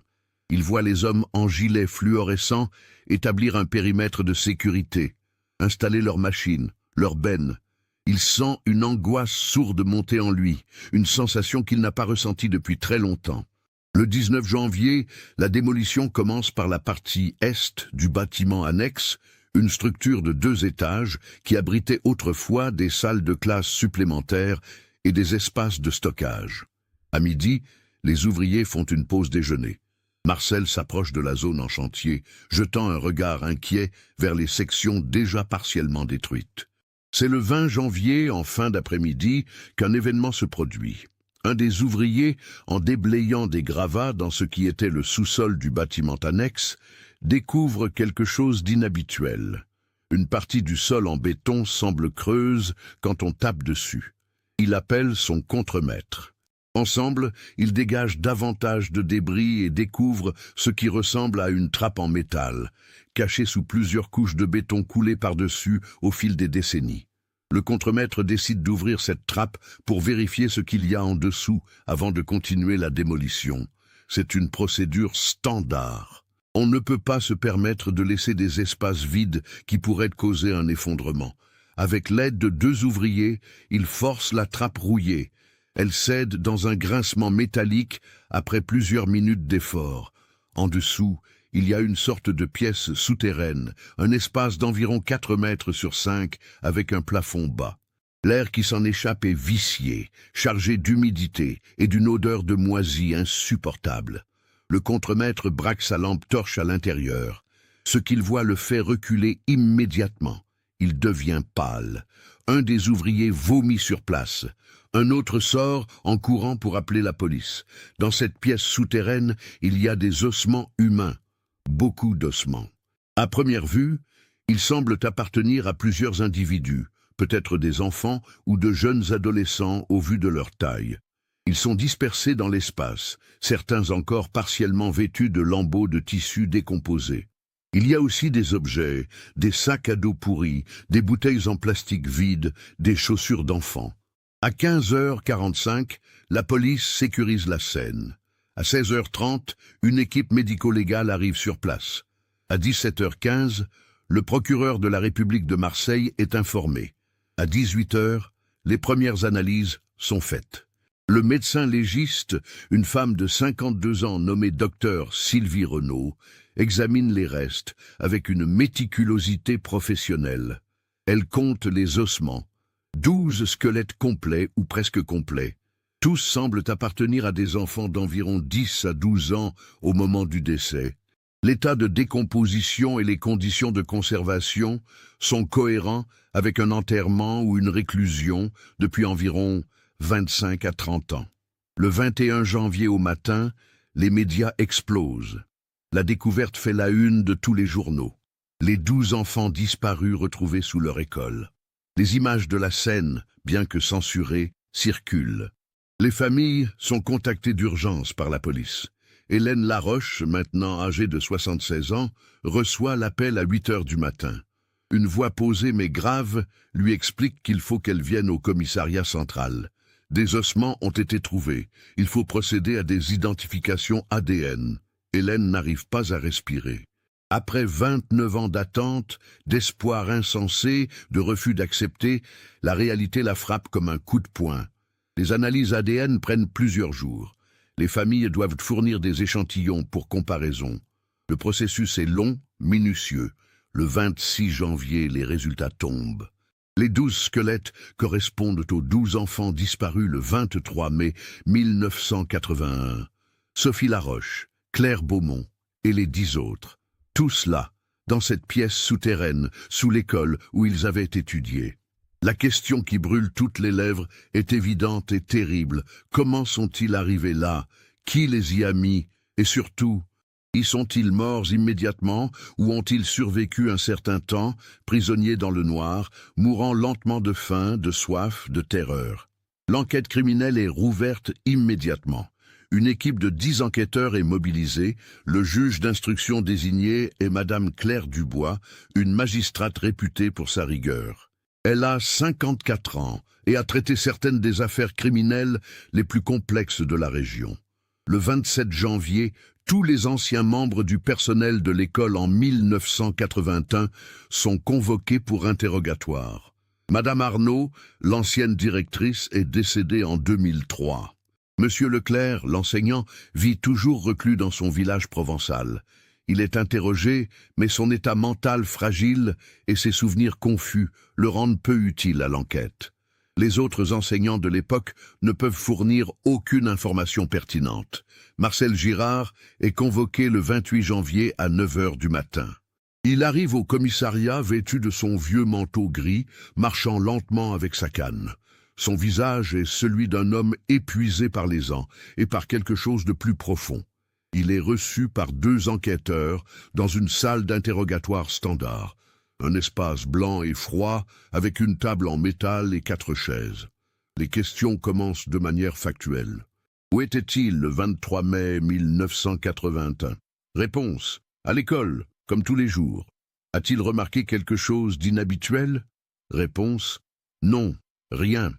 Il voit les hommes en gilets fluorescents établir un périmètre de sécurité, installer leurs machines, leurs bennes. Il sent une angoisse sourde monter en lui, une sensation qu'il n'a pas ressentie depuis très longtemps. Le 19 janvier, la démolition commence par la partie est du bâtiment annexe, une structure de 2 étages qui abritait autrefois des salles de classe supplémentaires et des espaces de stockage. À midi, les ouvriers font une pause déjeuner. Marcel s'approche de la zone en chantier, jetant un regard inquiet vers les sections déjà partiellement détruites. C'est le 20 janvier, en fin d'après-midi, qu'un événement se produit. Un des ouvriers, en déblayant des gravats dans ce qui était le sous-sol du bâtiment annexe, découvre quelque chose d'inhabituel. Une partie du sol en béton semble creuse quand on tape dessus. Il appelle son contremaître. Ensemble, ils dégagent davantage de débris et découvrent ce qui ressemble à une trappe en métal, cachée sous plusieurs couches de béton coulées par-dessus au fil des décennies. Le contremaître décide d'ouvrir cette trappe pour vérifier ce qu'il y a en dessous avant de continuer la démolition. C'est une procédure standard. On ne peut pas se permettre de laisser des espaces vides qui pourraient causer un effondrement. Avec l'aide de 2 ouvriers, ils forcent la trappe rouillée. Elle cède dans un grincement métallique après plusieurs minutes d'effort. En dessous, il y a une sorte de pièce souterraine, un espace d'environ 4 mètres sur 5 avec un plafond bas. L'air qui s'en échappe est vicié, chargé d'humidité et d'une odeur de moisi insupportable. Le contremaître braque sa lampe torche à l'intérieur. Ce qu'il voit le fait reculer immédiatement. Il devient pâle. Un des ouvriers vomit sur place. Un autre sort en courant pour appeler la police. Dans cette pièce souterraine, il y a des ossements humains. Beaucoup d'ossements. À première vue, ils semblent appartenir à plusieurs individus, peut-être des enfants ou de jeunes adolescents au vu de leur taille. Ils sont dispersés dans l'espace, certains encore partiellement vêtus de lambeaux de tissus décomposés. Il y a aussi des objets, des sacs à dos pourris, des bouteilles en plastique vides, des chaussures d'enfants. À 15h45, la police sécurise la scène. À 16h30, une équipe médico-légale arrive sur place. À 17h15, le procureur de la République de Marseille est informé. À 18h, les premières analyses sont faites. Le médecin légiste, une femme de 52 ans nommée docteur Sylvie Renaud, examine les restes avec une méticulosité professionnelle. Elle compte les ossements. 12 squelettes complets ou presque complets. Tous semblent appartenir à des enfants d'environ 10 à 12 ans au moment du décès. L'état de décomposition et les conditions de conservation sont cohérents avec un enterrement ou une réclusion depuis environ 25 à 30 ans. Le 21 janvier au matin, les médias explosent. La découverte fait la une de tous les journaux. Les 12 enfants disparus retrouvés sous leur école. Les images de la scène, bien que censurées, circulent. Les familles sont contactées d'urgence par la police. Hélène Laroche, maintenant âgée de 76 ans, reçoit l'appel à 8h du matin. Une voix posée mais grave lui explique qu'il faut qu'elle vienne au commissariat central. Des ossements ont été trouvés. Il faut procéder à des identifications ADN. Hélène n'arrive pas à respirer. Après 29 ans d'attente, d'espoir insensé, de refus d'accepter, la réalité la frappe comme un coup de poing. Les analyses ADN prennent plusieurs jours. Les familles doivent fournir des échantillons pour comparaison. Le processus est long, minutieux. Le 26 janvier, les résultats tombent. Les 12 squelettes correspondent aux 12 enfants disparus le 23 mai 1981. Sophie Laroche, Claire Beaumont et les 10 autres. Tous là, dans cette pièce souterraine, sous l'école où ils avaient étudié. La question qui brûle toutes les lèvres est évidente et terrible. Comment sont-ils arrivés là? Qui les y a mis? Et surtout, y sont-ils morts immédiatement ou ont-ils survécu un certain temps, prisonniers dans le noir, mourant lentement de faim, de soif, de terreur? L'enquête criminelle est rouverte immédiatement. Une équipe de 10 enquêteurs est mobilisée, le juge d'instruction désigné est Madame Claire Dubois, une magistrate réputée pour sa rigueur. Elle a 54 ans et a traité certaines des affaires criminelles les plus complexes de la région. Le 27 janvier, tous les anciens membres du personnel de l'école en 1981 sont convoqués pour interrogatoire. Madame Arnaud, l'ancienne directrice, est décédée en 2003. Monsieur Leclerc, l'enseignant, vit toujours reclus dans son village provençal. Il est interrogé, mais son état mental fragile et ses souvenirs confus le rendent peu utile à l'enquête. Les autres enseignants de l'époque ne peuvent fournir aucune information pertinente. Marcel Girard est convoqué le 28 janvier à 9 heures du matin. Il arrive au commissariat vêtu de son vieux manteau gris, marchant lentement avec sa canne. Son visage est celui d'un homme épuisé par les ans et par quelque chose de plus profond. Il est reçu par 2 enquêteurs dans une salle d'interrogatoire standard. Un espace blanc et froid avec une table en métal et 4 chaises. Les questions commencent de manière factuelle. Où était-il le 23 mai 1981? Réponse. À l'école, comme tous les jours. A-t-il remarqué quelque chose d'inhabituel? Réponse. Non, rien.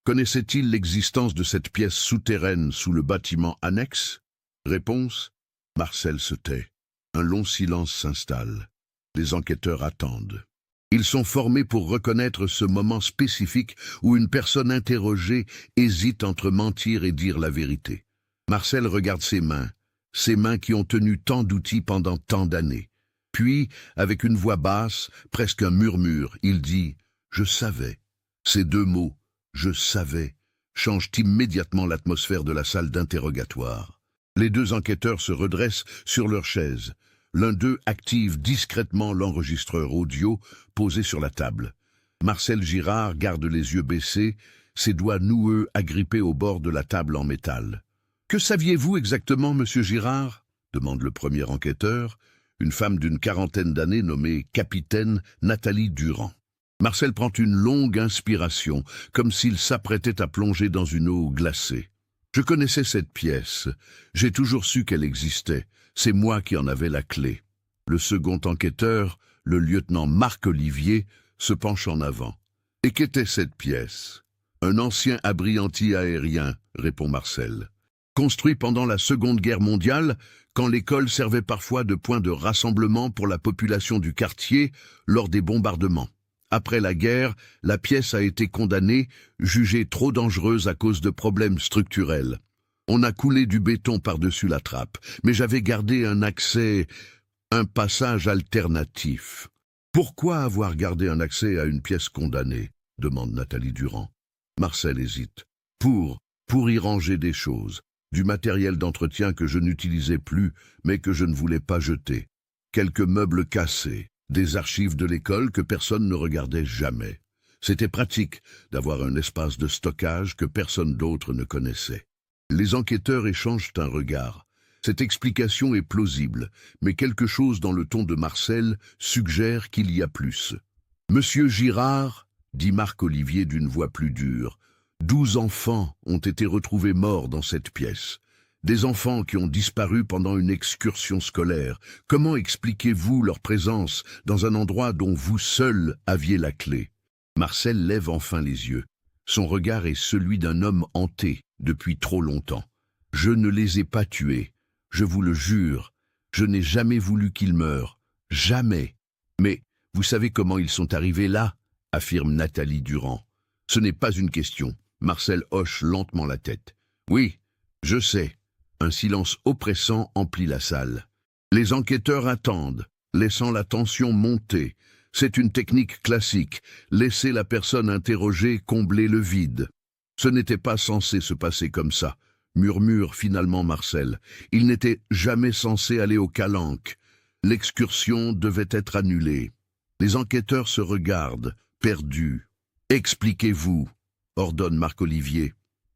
Connaissait-il l'existence de cette pièce souterraine sous le bâtiment annexe? Réponse. Marcel se tait. Un long silence s'installe. Les enquêteurs attendent. Ils sont formés pour reconnaître ce moment spécifique où une personne interrogée hésite entre mentir et dire la vérité. Marcel regarde ses mains qui ont tenu tant d'outils pendant tant d'années. Puis, avec une voix basse, presque un murmure, il dit « Je savais ». Ces 2 mots, « je savais », changent immédiatement l'atmosphère de la salle d'interrogatoire. Les 2 enquêteurs se redressent sur leurs chaises. L'un d'eux active discrètement l'enregistreur audio posé sur la table. Marcel Girard garde les yeux baissés, ses doigts noueux agrippés au bord de la table en métal. « Que saviez-vous exactement, monsieur Girard ?» demande le premier enquêteur, une femme d'une 40aine d'années nommée capitaine Nathalie Durand. Marcel prend une longue inspiration, comme s'il s'apprêtait à plonger dans une eau glacée. « Je connaissais cette pièce. J'ai toujours su qu'elle existait. C'est moi qui en avais la clé. » Le second enquêteur, le lieutenant Marc Olivier, se penche en avant. « Et qu'était cette pièce ?»« Un ancien abri anti-aérien, » répond Marcel. « Construit pendant la Seconde Guerre mondiale, quand l'école servait parfois de point de rassemblement pour la population du quartier lors des bombardements. Après la guerre, la pièce a été condamnée, jugée trop dangereuse à cause de problèmes structurels. On a coulé du béton par-dessus la trappe, mais j'avais gardé un passage alternatif. »« Pourquoi avoir gardé un accès à une pièce condamnée ?» demande Nathalie Durand. Marcel hésite. « Pour y ranger des choses, du matériel d'entretien que je n'utilisais plus, mais que je ne voulais pas jeter. Quelques meubles cassés. Des archives de l'école que personne ne regardait jamais. C'était pratique d'avoir un espace de stockage que personne d'autre ne connaissait. » Les enquêteurs échangent un regard. Cette explication est plausible, mais quelque chose dans le ton de Marcel suggère qu'il y a plus. « Monsieur Girard, » dit Marc Olivier d'une voix plus dure, « 12 enfants ont été retrouvés morts dans cette pièce. Des enfants qui ont disparu pendant une excursion scolaire. Comment expliquez-vous leur présence dans un endroit dont vous seul aviez la clé ?» Marcel lève enfin les yeux. Son regard est celui d'un homme hanté depuis trop longtemps. « Je ne les ai pas tués. Je vous le jure. Je n'ai jamais voulu qu'ils meurent. Jamais. Mais vous savez comment ils sont arrivés là ?» affirme Nathalie Durand. « Ce n'est pas une question. » Marcel hoche lentement la tête. « Oui, je sais. » Un silence oppressant emplit la salle. Les enquêteurs attendent, laissant la tension monter. C'est une technique classique, laisser la personne interrogée combler le vide. Ce n'était pas censé se passer comme ça, murmure finalement Marcel. Il n'était jamais censé aller aux calanques. L'excursion devait être annulée. Les enquêteurs se regardent, perdus. « Expliquez-vous », ordonne Marc-Olivier.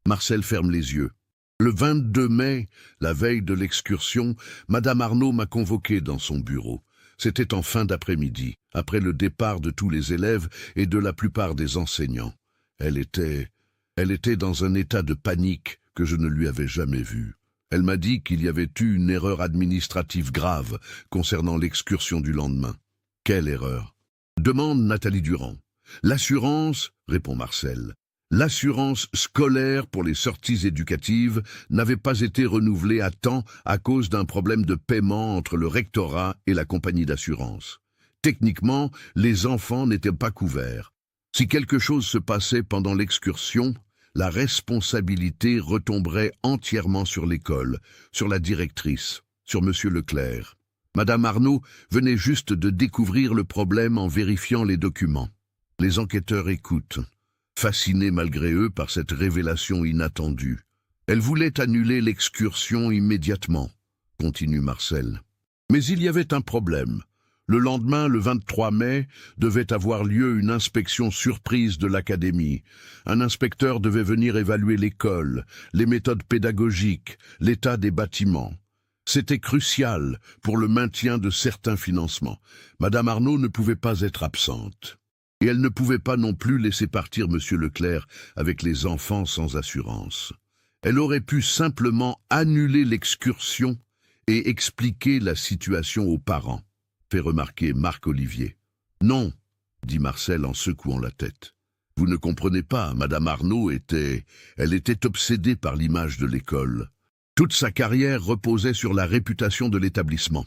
Marcel ferme les yeux. Le 22 mai, la veille de l'excursion, Madame Arnaud m'a convoqué dans son bureau. C'était en fin d'après-midi, après le départ de tous les élèves et de la plupart des enseignants. Elle était dans un état de panique que je ne lui avais jamais vu. Elle m'a dit qu'il y avait eu une erreur administrative grave concernant l'excursion du lendemain. Quelle erreur? Demande Nathalie Durand. L'assurance, répond Marcel. L'assurance scolaire pour les sorties éducatives n'avait pas été renouvelée à temps à cause d'un problème de paiement entre le rectorat et la compagnie d'assurance. Techniquement, les enfants n'étaient pas couverts. Si quelque chose se passait pendant l'excursion, la responsabilité retomberait entièrement sur l'école, sur la directrice, sur Monsieur Leclerc. Madame Arnaud venait juste de découvrir le problème en vérifiant les documents. Les enquêteurs écoutent, fascinés malgré eux par cette révélation inattendue. Elle voulait annuler l'excursion immédiatement, continue Marcel. Mais il y avait un problème. Le lendemain, le 23 mai, devait avoir lieu une inspection surprise de l'académie. Un inspecteur devait venir évaluer l'école, les méthodes pédagogiques, l'état des bâtiments. C'était crucial pour le maintien de certains financements. Madame Arnaud ne pouvait pas être absente. Et elle ne pouvait pas non plus laisser partir Monsieur Leclerc avec les enfants sans assurance. Elle aurait pu simplement annuler l'excursion et expliquer la situation aux parents, fait remarquer Marc-Olivier. Non, dit Marcel en secouant la tête. Vous ne comprenez pas, Madame Arnaud était obsédée par l'image de l'école. Toute sa carrière reposait sur la réputation de l'établissement.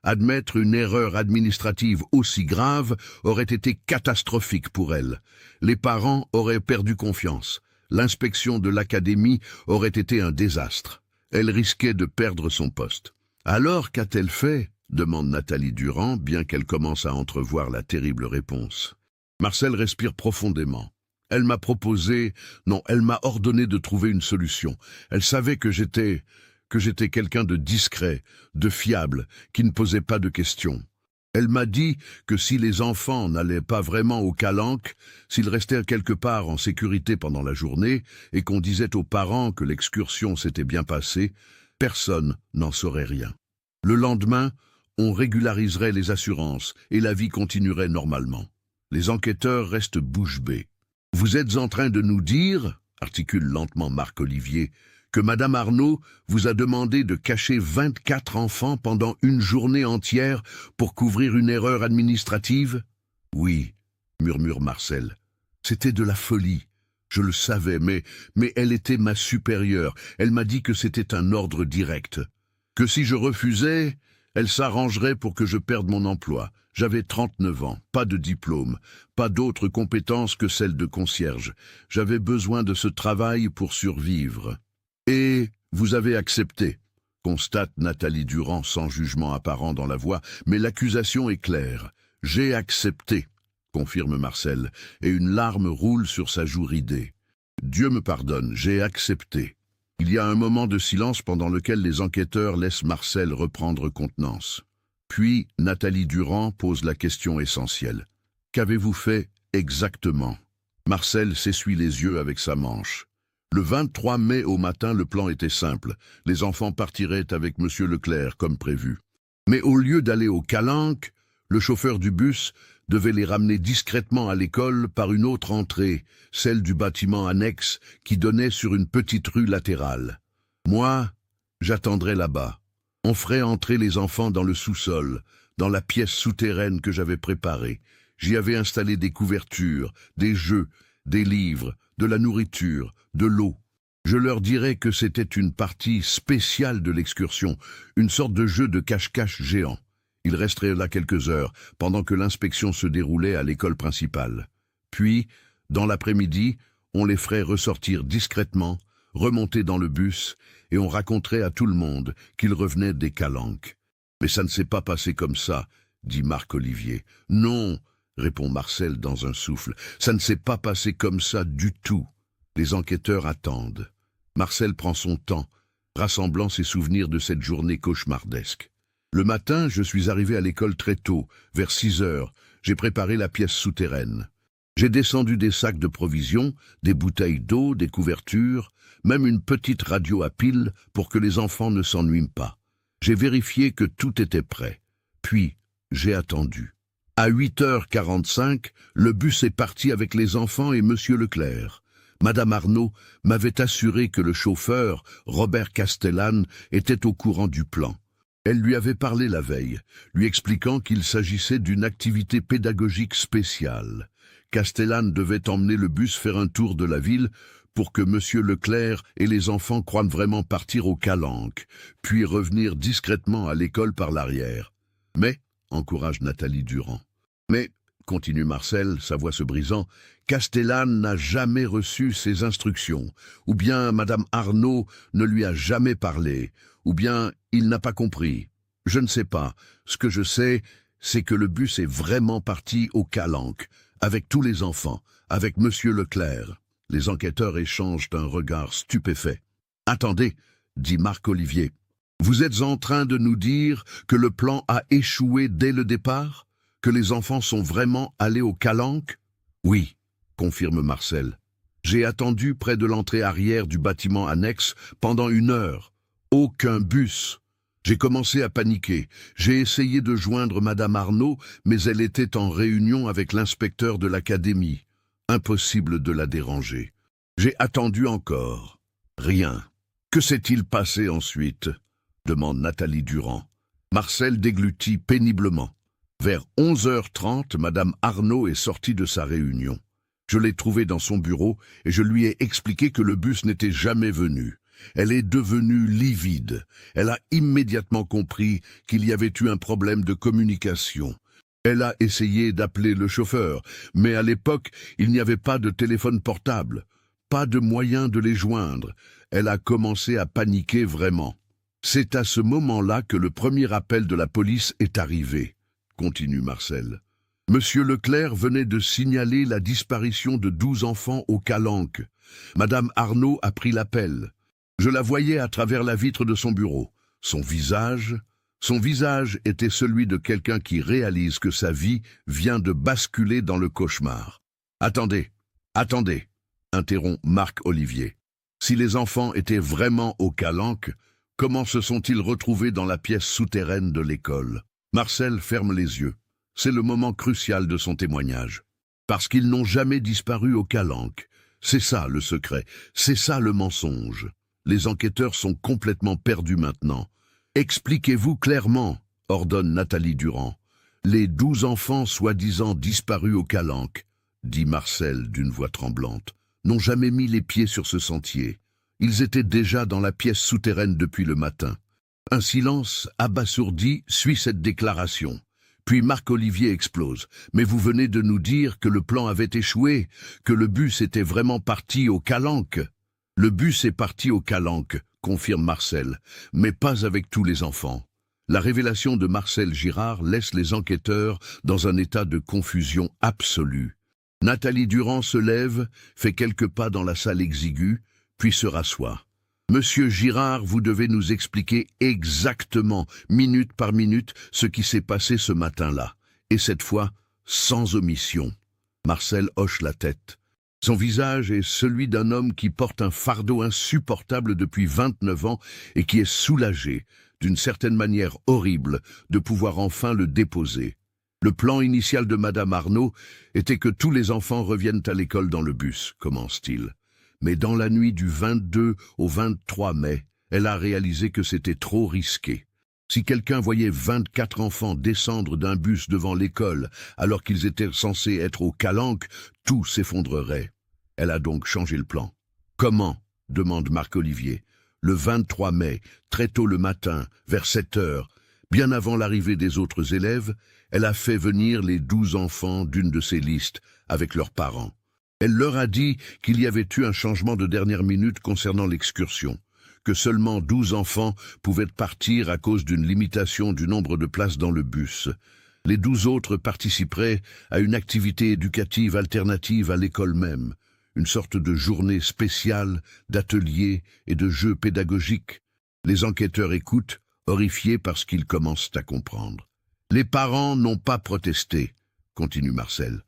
Admettre une erreur administrative aussi grave aurait été catastrophique pour elle. Les parents auraient perdu confiance. L'inspection de l'académie aurait été un désastre. Elle risquait de perdre son poste. Alors qu'a-t-elle fait? Demande Nathalie Durand, bien qu'elle commence à entrevoir la terrible réponse. Marcel respire profondément. Elle m'a ordonné de trouver une solution. Elle savait que j'étais quelqu'un de discret, de fiable, qui ne posait pas de questions. Elle m'a dit que si les enfants n'allaient pas vraiment au Calanque, s'ils restaient quelque part en sécurité pendant la journée et qu'on disait aux parents que l'excursion s'était bien passée, personne n'en saurait rien. Le lendemain, on régulariserait les assurances et la vie continuerait normalement. Les enquêteurs restent bouche bée. « Vous êtes en train de nous dire, articule lentement Marc-Olivier, que Madame Arnaud vous a demandé de cacher 24 enfants pendant une journée entière pour couvrir une erreur administrative? » « Oui, murmure Marcel. C'était de la folie. Je le savais, mais elle était ma supérieure. Elle m'a dit que c'était un ordre direct. Que si je refusais, elle s'arrangerait pour que je perde mon emploi. J'avais 39 ans, pas de diplôme, pas d'autres compétences que celles de concierge. J'avais besoin de ce travail pour survivre. Et vous avez accepté, constate Nathalie Durand sans jugement apparent dans la voix, mais l'accusation est claire. J'ai accepté, confirme Marcel, et une larme roule sur sa joue ridée. Dieu me pardonne, j'ai accepté. Il y a un moment de silence pendant lequel les enquêteurs laissent Marcel reprendre contenance. Puis Nathalie Durand pose la question essentielle. Qu'avez-vous fait exactement? Marcel s'essuie les yeux avec sa manche. Le 23 mai au matin, le plan était simple. Les enfants partiraient avec Monsieur Leclerc, comme prévu. Mais au lieu d'aller au Calanque, le chauffeur du bus devait les ramener discrètement à l'école par une autre entrée, celle du bâtiment annexe qui donnait sur une petite rue latérale. Moi, j'attendrais là-bas. On ferait entrer les enfants dans le sous-sol, dans la pièce souterraine que j'avais préparée. J'y avais installé des couvertures, des jeux, des livres, de la nourriture, de l'eau. Je leur dirais que c'était une partie spéciale de l'excursion, une sorte de jeu de cache-cache géant. Ils resteraient là quelques heures, pendant que l'inspection se déroulait à l'école principale. Puis, dans l'après-midi, on les ferait ressortir discrètement, remonter dans le bus, et on raconterait à tout le monde qu'ils revenaient des Calanques. Mais ça ne s'est pas passé comme ça, dit Marc-Olivier. Non, répond Marcel dans un souffle, ça ne s'est pas passé comme ça du tout. Les enquêteurs attendent. Marcel prend son temps, rassemblant ses souvenirs de cette journée cauchemardesque. Le matin, je suis arrivé à l'école très tôt, vers 6 heures. J'ai préparé la pièce souterraine. J'ai descendu des sacs de provisions, des bouteilles d'eau, des couvertures, même une petite radio à pile pour que les enfants ne s'ennuient pas. J'ai vérifié que tout était prêt. Puis, j'ai attendu. À 8h45, le bus est parti avec les enfants et Monsieur Leclerc. Madame Arnaud m'avait assuré que le chauffeur, Robert Castellane, était au courant du plan. Elle lui avait parlé la veille, lui expliquant qu'il s'agissait d'une activité pédagogique spéciale. Castellane devait emmener le bus faire un tour de la ville pour que Monsieur Leclerc et les enfants croient vraiment partir au Calanque, puis revenir discrètement à l'école par l'arrière. Mais, encourage Nathalie Durand. Mais, continue Marcel, sa voix se brisant, Castellane n'a jamais reçu ses instructions, ou bien Madame Arnaud ne lui a jamais parlé, ou bien il n'a pas compris. Je ne sais pas. Ce que je sais, c'est que le bus est vraiment parti au Calanque, avec tous les enfants, avec Monsieur Leclerc. Les enquêteurs échangent un regard stupéfait. « Attendez, » dit Marc-Olivier. « Vous êtes en train de nous dire que le plan a échoué dès le départ? Que les enfants sont vraiment allés au Calanque ?»« Oui, » confirme Marcel. « J'ai attendu près de l'entrée arrière du bâtiment annexe pendant 1 heure. Aucun bus. J'ai commencé à paniquer. J'ai essayé de joindre Madame Arnaud, mais elle était en réunion avec l'inspecteur de l'académie. Impossible de la déranger. J'ai attendu encore. Rien. Que s'est-il passé ensuite ? Demande Nathalie Durand. Marcel déglutit péniblement. Vers 11h30, Madame Arnaud est sortie de sa réunion. Je l'ai trouvée dans son bureau et je lui ai expliqué que le bus n'était jamais venu. Elle est devenue livide. Elle a immédiatement compris qu'il y avait eu un problème de communication. Elle a essayé d'appeler le chauffeur, mais à l'époque, il n'y avait pas de téléphone portable, pas de moyen de les joindre. Elle a commencé à paniquer vraiment. C'est à ce moment-là que le premier appel de la police est arrivé, continue Marcel. Monsieur Leclerc venait de signaler la disparition de 12 enfants au Calanque. Madame Arnaud a pris l'appel. Je la voyais à travers la vitre de son bureau. Son visage était celui de quelqu'un qui réalise que sa vie vient de basculer dans le cauchemar. « Attendez, interrompt Marc-Olivier. Si les enfants étaient vraiment au Calanque, comment se sont-ils retrouvés dans la pièce souterraine de l'école ?» Marcel ferme les yeux. C'est le moment crucial de son témoignage. Parce qu'ils n'ont jamais disparu au Calanque. C'est ça le secret, c'est ça le mensonge. Les enquêteurs sont complètement perdus maintenant. « Expliquez-vous clairement », ordonne Nathalie Durand. « Les 12 enfants soi-disant disparus au Calanque, » dit Marcel d'une voix tremblante, « n'ont jamais mis les pieds sur ce sentier. Ils étaient déjà dans la pièce souterraine depuis le matin. » Un silence abasourdi suit cette déclaration. Puis Marc-Olivier explose. « Mais vous venez de nous dire que le plan avait échoué, que le bus était vraiment parti au Calanque. » « Le bus est parti au Calanque, » confirme Marcel, « mais pas avec tous les enfants. » La révélation de Marcel Girard laisse les enquêteurs dans un état de confusion absolue. Nathalie Durand se lève, fait quelques pas dans la salle exiguë, puis se rassoit. « Monsieur Girard, vous devez nous expliquer exactement, minute par minute, ce qui s'est passé ce matin-là. Et cette fois, sans omission. » Marcel hoche la tête. Son visage est celui d'un homme qui porte un fardeau insupportable depuis 29 ans et qui est soulagé, d'une certaine manière horrible, de pouvoir enfin le déposer. Le plan initial de Madame Arnaud était que tous les enfants reviennent à l'école dans le bus, commence-t-il. Mais dans la nuit du 22 au 23 mai, elle a réalisé que c'était trop risqué. Si quelqu'un voyait 24 enfants descendre d'un bus devant l'école alors qu'ils étaient censés être au Calanque, tout s'effondrerait. Elle a donc changé le plan. « Comment ?» demande Marc-Olivier. « Le 23 mai, très tôt le matin, vers 7 heures, bien avant l'arrivée des autres élèves, elle a fait venir les 12 enfants d'une de ses listes avec leurs parents. Elle leur a dit qu'il y avait eu un changement de dernière minute concernant l'excursion, que seulement 12 enfants pouvaient partir à cause d'une limitation du nombre de places dans le bus. Les 12 autres participeraient à une activité éducative alternative à l'école même, une sorte de journée spéciale, d'ateliers et de jeux pédagogiques. Les enquêteurs écoutent, horrifiés parce qu'ils commencent à comprendre. Les parents n'ont pas protesté, continue Marcel.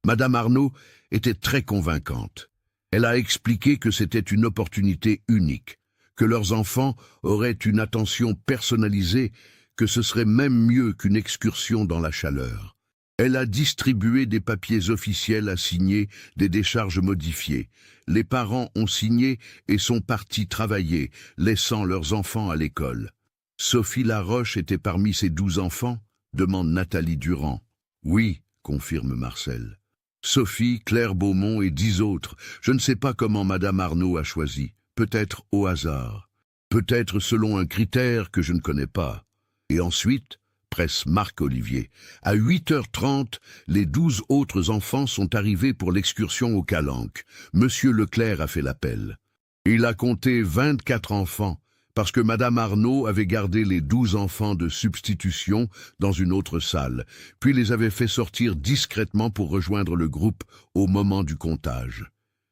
Madame Arnaud était très convaincante. Elle a expliqué que c'était une opportunité unique, que leurs enfants auraient une attention personnalisée, que ce serait même mieux qu'une excursion dans la chaleur. Elle a distribué des papiers officiels à signer, des décharges modifiées. Les parents ont signé et sont partis travailler, laissant leurs enfants à l'école. Sophie Laroche était parmi ces 12 enfants, demande Nathalie Durand. Oui, confirme Marcel. Sophie, Claire Beaumont et 10 autres. Je ne sais pas comment Madame Arnaud a choisi. Peut-être au hasard. Peut-être selon un critère que je ne connais pas. Et ensuite, presse Marc Olivier, à 8h30, les 12 autres enfants sont arrivés pour l'excursion au Calanque. Monsieur Leclerc a fait l'appel. Il a compté 24 enfants, parce que Madame Arnaud avait gardé les 12 enfants de substitution dans une autre salle, puis les avait fait sortir discrètement pour rejoindre le groupe au moment du comptage.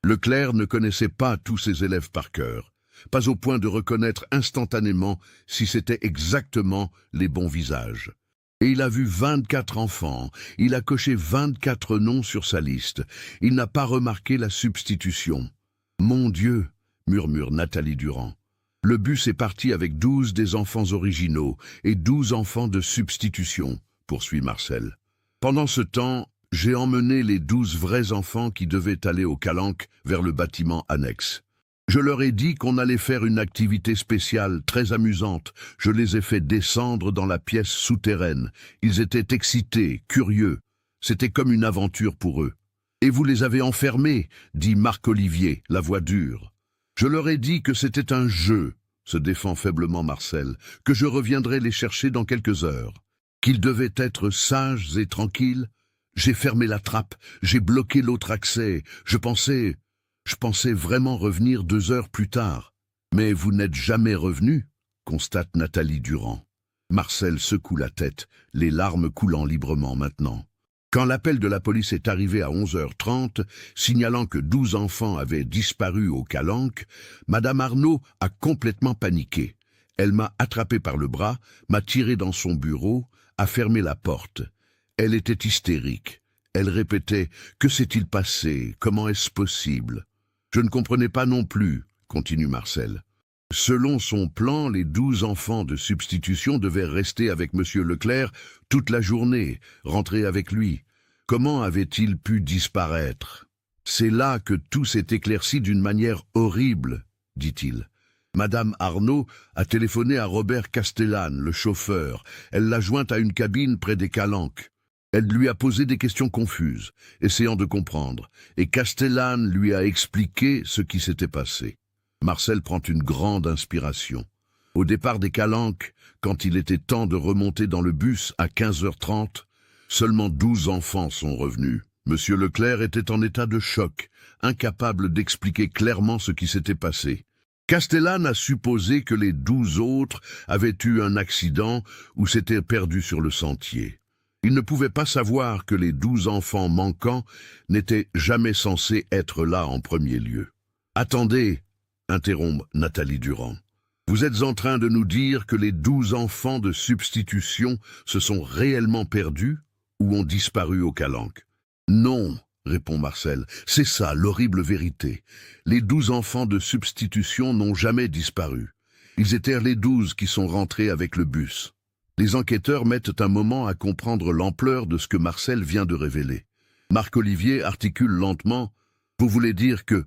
Leclerc ne connaissait pas tous ses élèves par cœur, pas au point de reconnaître instantanément si c'était exactement les bons visages. Et il a vu 24 enfants, il a coché 24 noms sur sa liste, il n'a pas remarqué la substitution. « Mon Dieu !» murmure Nathalie Durand. Le bus est parti avec 12 des enfants originaux et 12 enfants de substitution, poursuit Marcel. Pendant ce temps, j'ai emmené les 12 vrais enfants qui devaient aller au Calanque vers le bâtiment annexe. Je leur ai dit qu'on allait faire une activité spéciale, très amusante. Je les ai fait descendre dans la pièce souterraine. Ils étaient excités, curieux. C'était comme une aventure pour eux. « Et vous les avez enfermés » dit Marc Olivier, la voix dure. Je leur ai dit que c'était un jeu, se défend faiblement Marcel, que je reviendrais les chercher dans quelques heures, qu'ils devaient être sages et tranquilles. J'ai fermé la trappe, j'ai bloqué l'autre accès, je pensais vraiment revenir 2 heures plus tard. Mais vous n'êtes jamais revenu, constate Nathalie Durand. Marcel secoue la tête, les larmes coulant librement maintenant. Quand l'appel de la police est arrivé à 11h30, signalant que 12 enfants avaient disparu au Calanque, Madame Arnaud a complètement paniqué. Elle m'a attrapé par le bras, m'a tiré dans son bureau, a fermé la porte. Elle était hystérique. Elle répétait « Que s'est-il passé? Comment est-ce possible ?» Je ne comprenais pas non plus, continue Marcel. Selon son plan, les 12 enfants de substitution devaient rester avec Monsieur Leclerc toute la journée, rentrer avec lui. Comment avaient-ils pu disparaître? C'est là que tout s'est éclairci d'une manière horrible, dit-il. Madame Arnaud a téléphoné à Robert Castellane, le chauffeur. Elle l'a joint à une cabine près des Calanques. Elle lui a posé des questions confuses, essayant de comprendre, et Castellane lui a expliqué ce qui s'était passé. Marcel prend une grande inspiration. Au départ des Calanques, quand il était temps de remonter dans le bus à 15h30, seulement 12 enfants sont revenus. Monsieur Leclerc était en état de choc, incapable d'expliquer clairement ce qui s'était passé. Castellane a supposé que les 12 autres avaient eu un accident ou s'étaient perdus sur le sentier. Il ne pouvait pas savoir que les 12 enfants manquants n'étaient jamais censés être là en premier lieu. « Attendez !» interrompt Nathalie Durand. « Vous êtes en train de nous dire que les 12 enfants de substitution se sont réellement perdus ou ont disparu au Calanque ?»« Non !» répond Marcel. « C'est ça, l'horrible vérité. Les 12 enfants de substitution n'ont jamais disparu. Ils étaient les 12 qui sont rentrés avec le bus. » Les enquêteurs mettent un moment à comprendre l'ampleur de ce que Marcel vient de révéler. Marc Olivier articule lentement « Vous voulez dire que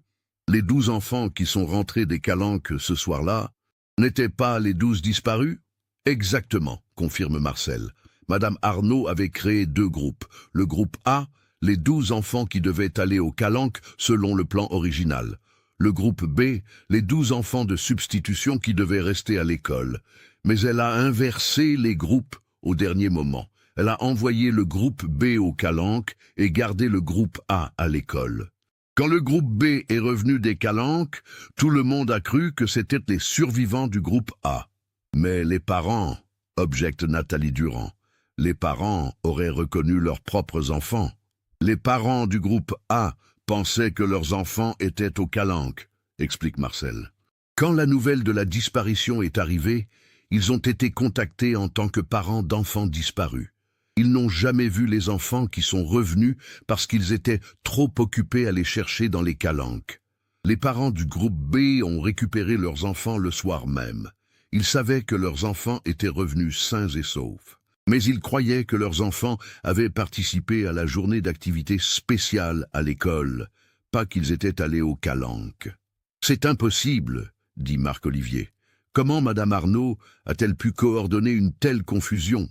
les 12 enfants qui sont rentrés des Calanques ce soir-là n'étaient pas les 12 disparus ?» Exactement, confirme Marcel. Madame Arnaud avait créé 2 groupes. Le groupe A, les 12 enfants qui devaient aller au Calanque selon le plan original. Le groupe B, les 12 enfants de substitution qui devaient rester à l'école. Mais elle a inversé les groupes au dernier moment. Elle a envoyé le groupe B au Calanque et gardé le groupe A à l'école. Quand le groupe B est revenu des Calanques, tout le monde a cru que c'étaient les survivants du groupe A. Mais les parents, objecte Nathalie Durand, les parents auraient reconnu leurs propres enfants. Les parents du groupe A pensaient que leurs enfants étaient au Calanque, explique Marcel. Quand la nouvelle de la disparition est arrivée, Ils ont été contactés en tant que parents d'enfants disparus. Ils n'ont jamais vu les enfants qui sont revenus parce qu'ils étaient trop occupés à les chercher dans les calanques. Les parents du groupe B ont récupéré leurs enfants le soir même. Ils savaient que leurs enfants étaient revenus sains et saufs. Mais ils croyaient que leurs enfants avaient participé à la journée d'activité spéciale à l'école, pas qu'ils étaient allés aux calanques. « C'est impossible », dit Marc-Olivier. « Comment Madame Arnaud a-t-elle pu coordonner une telle confusion ?»«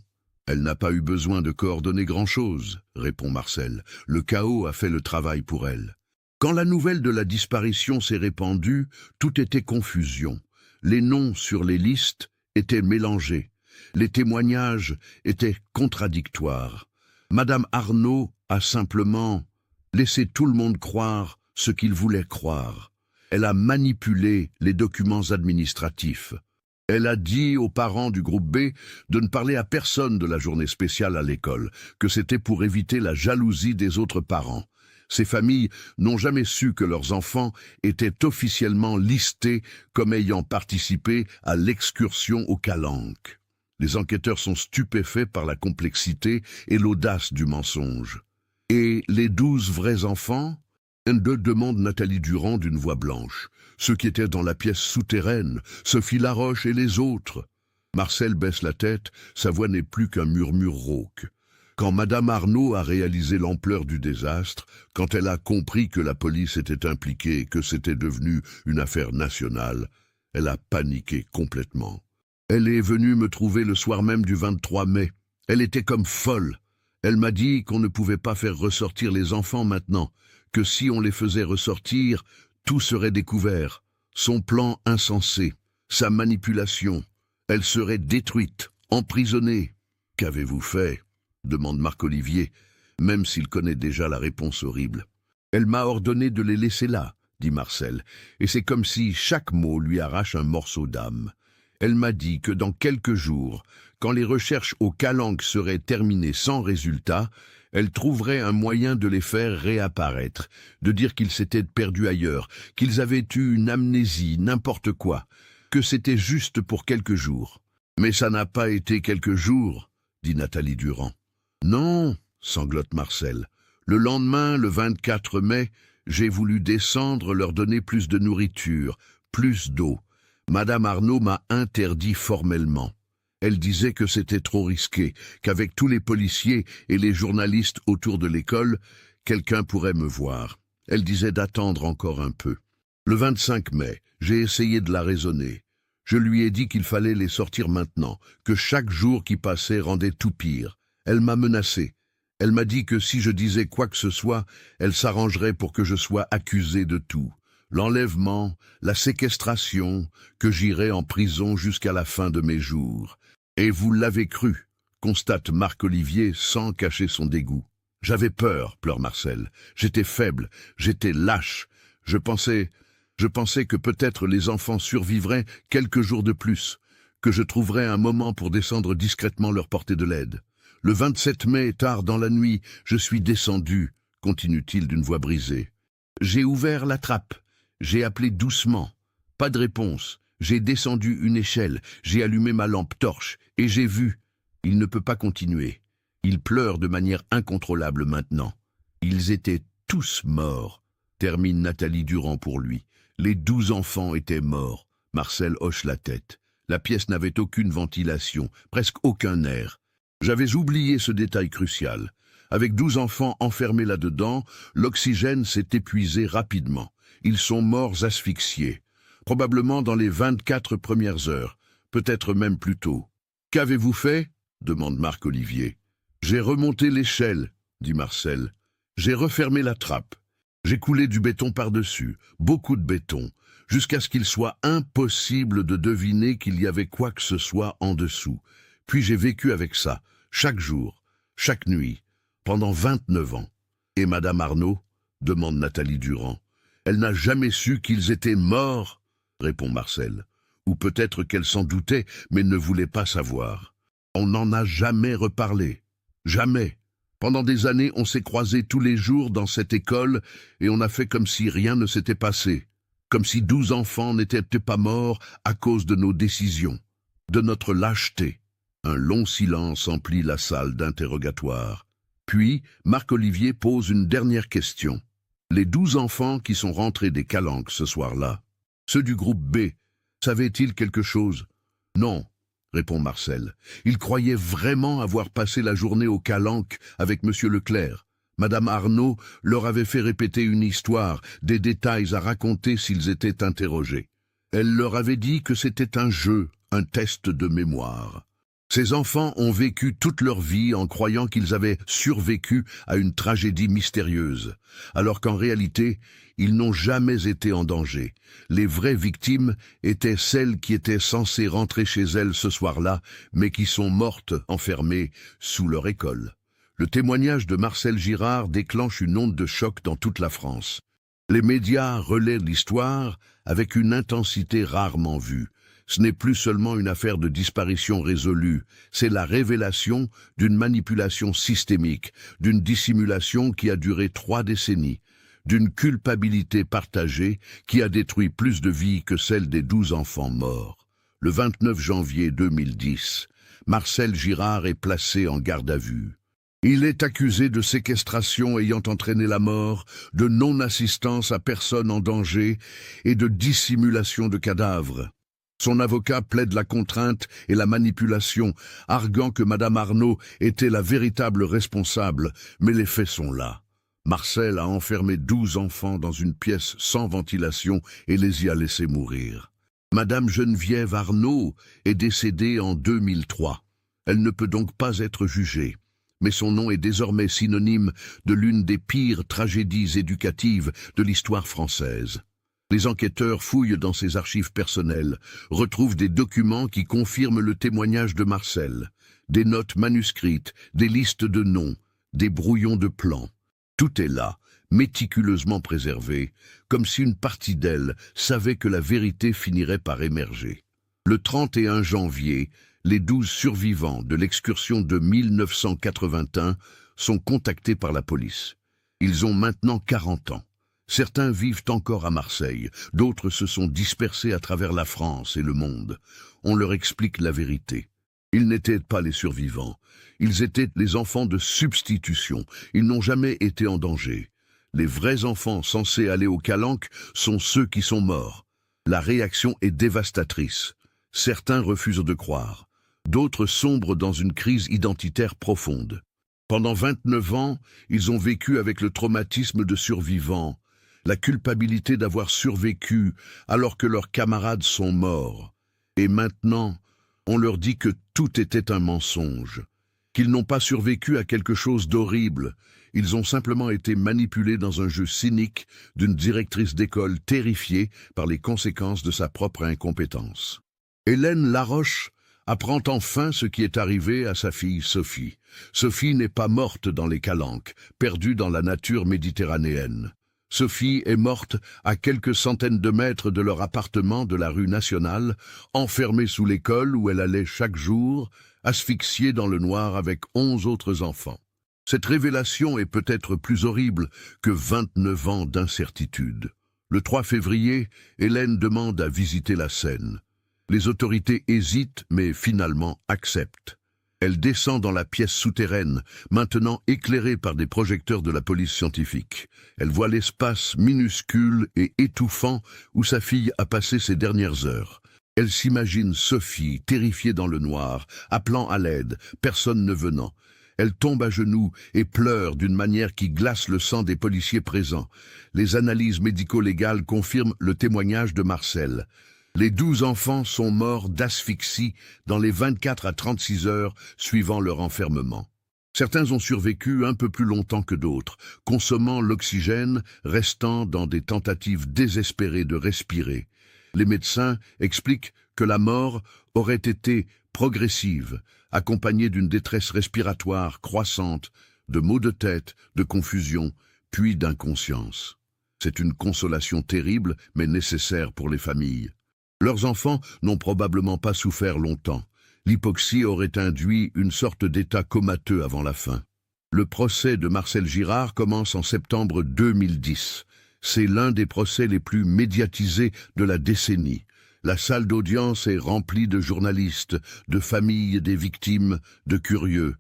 Elle n'a pas eu besoin de coordonner grand-chose, » répond Marcel. « Le chaos a fait le travail pour elle. » Quand la nouvelle de la disparition s'est répandue, tout était confusion. Les noms sur les listes étaient mélangés. Les témoignages étaient contradictoires. Madame Arnaud a simplement laissé tout le monde croire ce qu'il voulait croire. Elle a manipulé les documents administratifs. Elle a dit aux parents du groupe B de ne parler à personne de la journée spéciale à l'école, que c'était pour éviter la jalousie des autres parents. Ces familles n'ont jamais su que leurs enfants étaient officiellement listés comme ayant participé à l'excursion aux calanques. Les enquêteurs sont stupéfaits par la complexité et l'audace du mensonge. « Et les 12 vrais enfants ?» demande Nathalie Durand d'une voix blanche. « Ceux qui étaient dans la pièce souterraine, Sophie Laroche et les autres. » Marcel baisse la tête, sa voix n'est plus qu'un murmure rauque. Quand Madame Arnaud a réalisé l'ampleur du désastre, quand elle a compris que la police était impliquée et que c'était devenu une affaire nationale, elle a paniqué complètement. Elle est venue me trouver le soir même du 23 mai. Elle était comme folle. Elle m'a dit qu'on ne pouvait pas faire ressortir les enfants maintenant, que si on les faisait ressortir, tout serait découvert. Son plan insensé, sa manipulation, elle serait détruite, emprisonnée. « Qu'avez-vous fait ?» demande Marc-Olivier, même s'il connaît déjà la réponse horrible. « Elle m'a ordonné de les laisser là, » dit Marcel, et c'est comme si chaque mot lui arrache un morceau d'âme. Elle m'a dit que dans quelques jours, quand les recherches aux calanques seraient terminées sans résultat, elle trouverait un moyen de les faire réapparaître, de dire qu'ils s'étaient perdus ailleurs, qu'ils avaient eu une amnésie, n'importe quoi, que c'était juste pour quelques jours. « Mais ça n'a pas été quelques jours, » dit Nathalie Durand. « Non, » sanglote Marcel. « Le lendemain, le 24 mai, j'ai voulu descendre, leur donner plus de nourriture, plus d'eau. Madame Arnaud m'a interdit formellement. Elle disait que c'était trop risqué, qu'avec tous les policiers et les journalistes autour de l'école, quelqu'un pourrait me voir. Elle disait d'attendre encore un peu. Le 25 mai, j'ai essayé de la raisonner. Je lui ai dit qu'il fallait les sortir maintenant, que chaque jour qui passait rendait tout pire. Elle m'a menacé. Elle m'a dit que si je disais quoi que ce soit, elle s'arrangerait pour que je sois accusé de tout. L'enlèvement, la séquestration, que j'irais en prison jusqu'à la fin de mes jours. Et vous l'avez cru, constate Marc-Olivier sans cacher son dégoût. J'avais peur, pleure Marcel. J'étais faible, j'étais lâche. Je pensais que peut-être les enfants survivraient quelques jours de plus, que je trouverais un moment pour descendre discrètement leur porter de l'aide. Le 27 mai, tard dans la nuit, je suis descendu, continue-t-il d'une voix brisée. J'ai ouvert la trappe, j'ai appelé doucement. Pas de réponse. J'ai descendu une échelle, j'ai allumé ma lampe torche, et j'ai vu. Il ne peut pas continuer. Il pleure de manière incontrôlable maintenant. Ils étaient tous morts, termine Nathalie Durand pour lui. Les 12 enfants étaient morts. Marcel hoche la tête. La pièce n'avait aucune ventilation, presque aucun air. J'avais oublié ce détail crucial. Avec 12 enfants enfermés là-dedans, l'oxygène s'est épuisé rapidement. Ils sont morts asphyxiés. Probablement dans les 24 premières heures, peut-être même plus tôt. « Qu'avez-vous fait » demande Marc-Olivier. « J'ai remonté l'échelle, » dit Marcel. « J'ai refermé la trappe. J'ai coulé du béton par-dessus, beaucoup de béton, jusqu'à ce qu'il soit impossible de deviner qu'il y avait quoi que ce soit en dessous. Puis j'ai vécu avec ça, chaque jour, chaque nuit, pendant 29 ans. Et Madame Arnaud ?» demande Nathalie Durand. « Elle n'a jamais su qu'ils étaient morts ?» répond Marcel. Ou peut-être qu'elle s'en doutait, mais ne voulait pas savoir. On n'en a jamais reparlé. Jamais. Pendant des années, on s'est croisés tous les jours dans cette école et on a fait comme si rien ne s'était passé. Comme si 12 enfants n'étaient pas morts à cause de nos décisions. de notre lâcheté. Un long silence emplit la salle d'interrogatoire. Puis, Marc-Olivier pose une dernière question. Les 12 enfants qui sont rentrés des Calanques ce soir-là, ceux du groupe B, savaient-ils quelque chose? Non, répond Marcel. Ils croyaient vraiment avoir passé la journée aux Calanques avec M. Leclerc. Madame Arnaud leur avait fait répéter une histoire, des détails à raconter s'ils étaient interrogés. Elle leur avait dit que c'était un jeu, un test de mémoire. Ces enfants ont vécu toute leur vie en croyant qu'ils avaient survécu à une tragédie mystérieuse, alors qu'en réalité, ils n'ont jamais été en danger. Les vraies victimes étaient celles qui étaient censées rentrer chez elles ce soir-là, mais qui sont mortes enfermées sous leur école. Le témoignage de Marcel Girard déclenche une onde de choc dans toute la France. Les médias relaient l'histoire avec une intensité rarement vue. Ce n'est plus seulement une affaire de disparition résolue, c'est la révélation d'une manipulation systémique, d'une dissimulation qui a duré 3 décennies, d'une culpabilité partagée qui a détruit plus de vies que celle des 12 enfants morts. Le 29 janvier 2010, Marcel Girard est placé en garde à vue. Il est accusé de séquestration ayant entraîné la mort, de non-assistance à personne en danger et de dissimulation de cadavres. Son avocat plaide la contrainte et la manipulation, arguant que Madame Arnaud était la véritable responsable, mais les faits sont là. Marcel a enfermé 12 enfants dans une pièce sans ventilation et les y a laissés mourir. Madame Geneviève Arnaud est décédée en 2003. Elle ne peut donc pas être jugée, mais son nom est désormais synonyme de l'une des pires tragédies éducatives de l'histoire française. Les enquêteurs fouillent dans ses archives personnelles, retrouvent des documents qui confirment le témoignage de Marcel, des notes manuscrites, des listes de noms, des brouillons de plans. Tout est là, méticuleusement préservé, comme si une partie d'elle savait que la vérité finirait par émerger. Le 31 janvier, les 12 survivants de l'excursion de 1981 sont contactés par la police. Ils ont maintenant 40 ans. Certains vivent encore à Marseille, d'autres se sont dispersés à travers la France et le monde. On leur explique la vérité. Ils n'étaient pas les survivants, ils étaient les enfants de substitution, ils n'ont jamais été en danger. Les vrais enfants censés aller aux Calanques sont ceux qui sont morts. La réaction est dévastatrice. Certains refusent de croire, d'autres sombrent dans une crise identitaire profonde. Pendant 29 ans, ils ont vécu avec le traumatisme de survivants, la culpabilité d'avoir survécu alors que leurs camarades sont morts. Et maintenant, on leur dit que tout était un mensonge, qu'ils n'ont pas survécu à quelque chose d'horrible. Ils ont simplement été manipulés dans un jeu cynique d'une directrice d'école terrifiée par les conséquences de sa propre incompétence. Hélène Laroche apprend enfin ce qui est arrivé à sa fille Sophie. Sophie n'est pas morte dans les Calanques, perdue dans la nature méditerranéenne. Sophie est morte à quelques centaines de mètres de leur appartement de la rue Nationale, enfermée sous l'école où elle allait chaque jour, asphyxiée dans le noir avec 11 autres enfants. Cette révélation est peut-être plus horrible que 29 ans d'incertitude. Le 3 février, Hélène demande à visiter la scène. Les autorités hésitent, mais finalement acceptent. Elle descend dans la pièce souterraine, maintenant éclairée par des projecteurs de la police scientifique. Elle voit l'espace minuscule et étouffant où sa fille a passé ses dernières heures. Elle s'imagine Sophie, terrifiée dans le noir, appelant à l'aide, personne ne venant. Elle tombe à genoux et pleure d'une manière qui glace le sang des policiers présents. Les analyses médico-légales confirment le témoignage de Marcel. Les 12 enfants sont morts d'asphyxie dans les 24 à 36 heures suivant leur enfermement. Certains ont survécu un peu plus longtemps que d'autres, consommant l'oxygène, restant dans des tentatives désespérées de respirer. Les médecins expliquent que la mort aurait été progressive, accompagnée d'une détresse respiratoire croissante, de maux de tête, de confusion, puis d'inconscience. C'est une consolation terrible, mais nécessaire pour les familles. Leurs enfants n'ont probablement pas souffert longtemps. L'hypoxie aurait induit une sorte d'état comateux avant la fin. Le procès de Marcel Girard commence en septembre 2010. C'est l'un des procès les plus médiatisés de la décennie. La salle d'audience est remplie de journalistes, de familles des victimes, de curieux.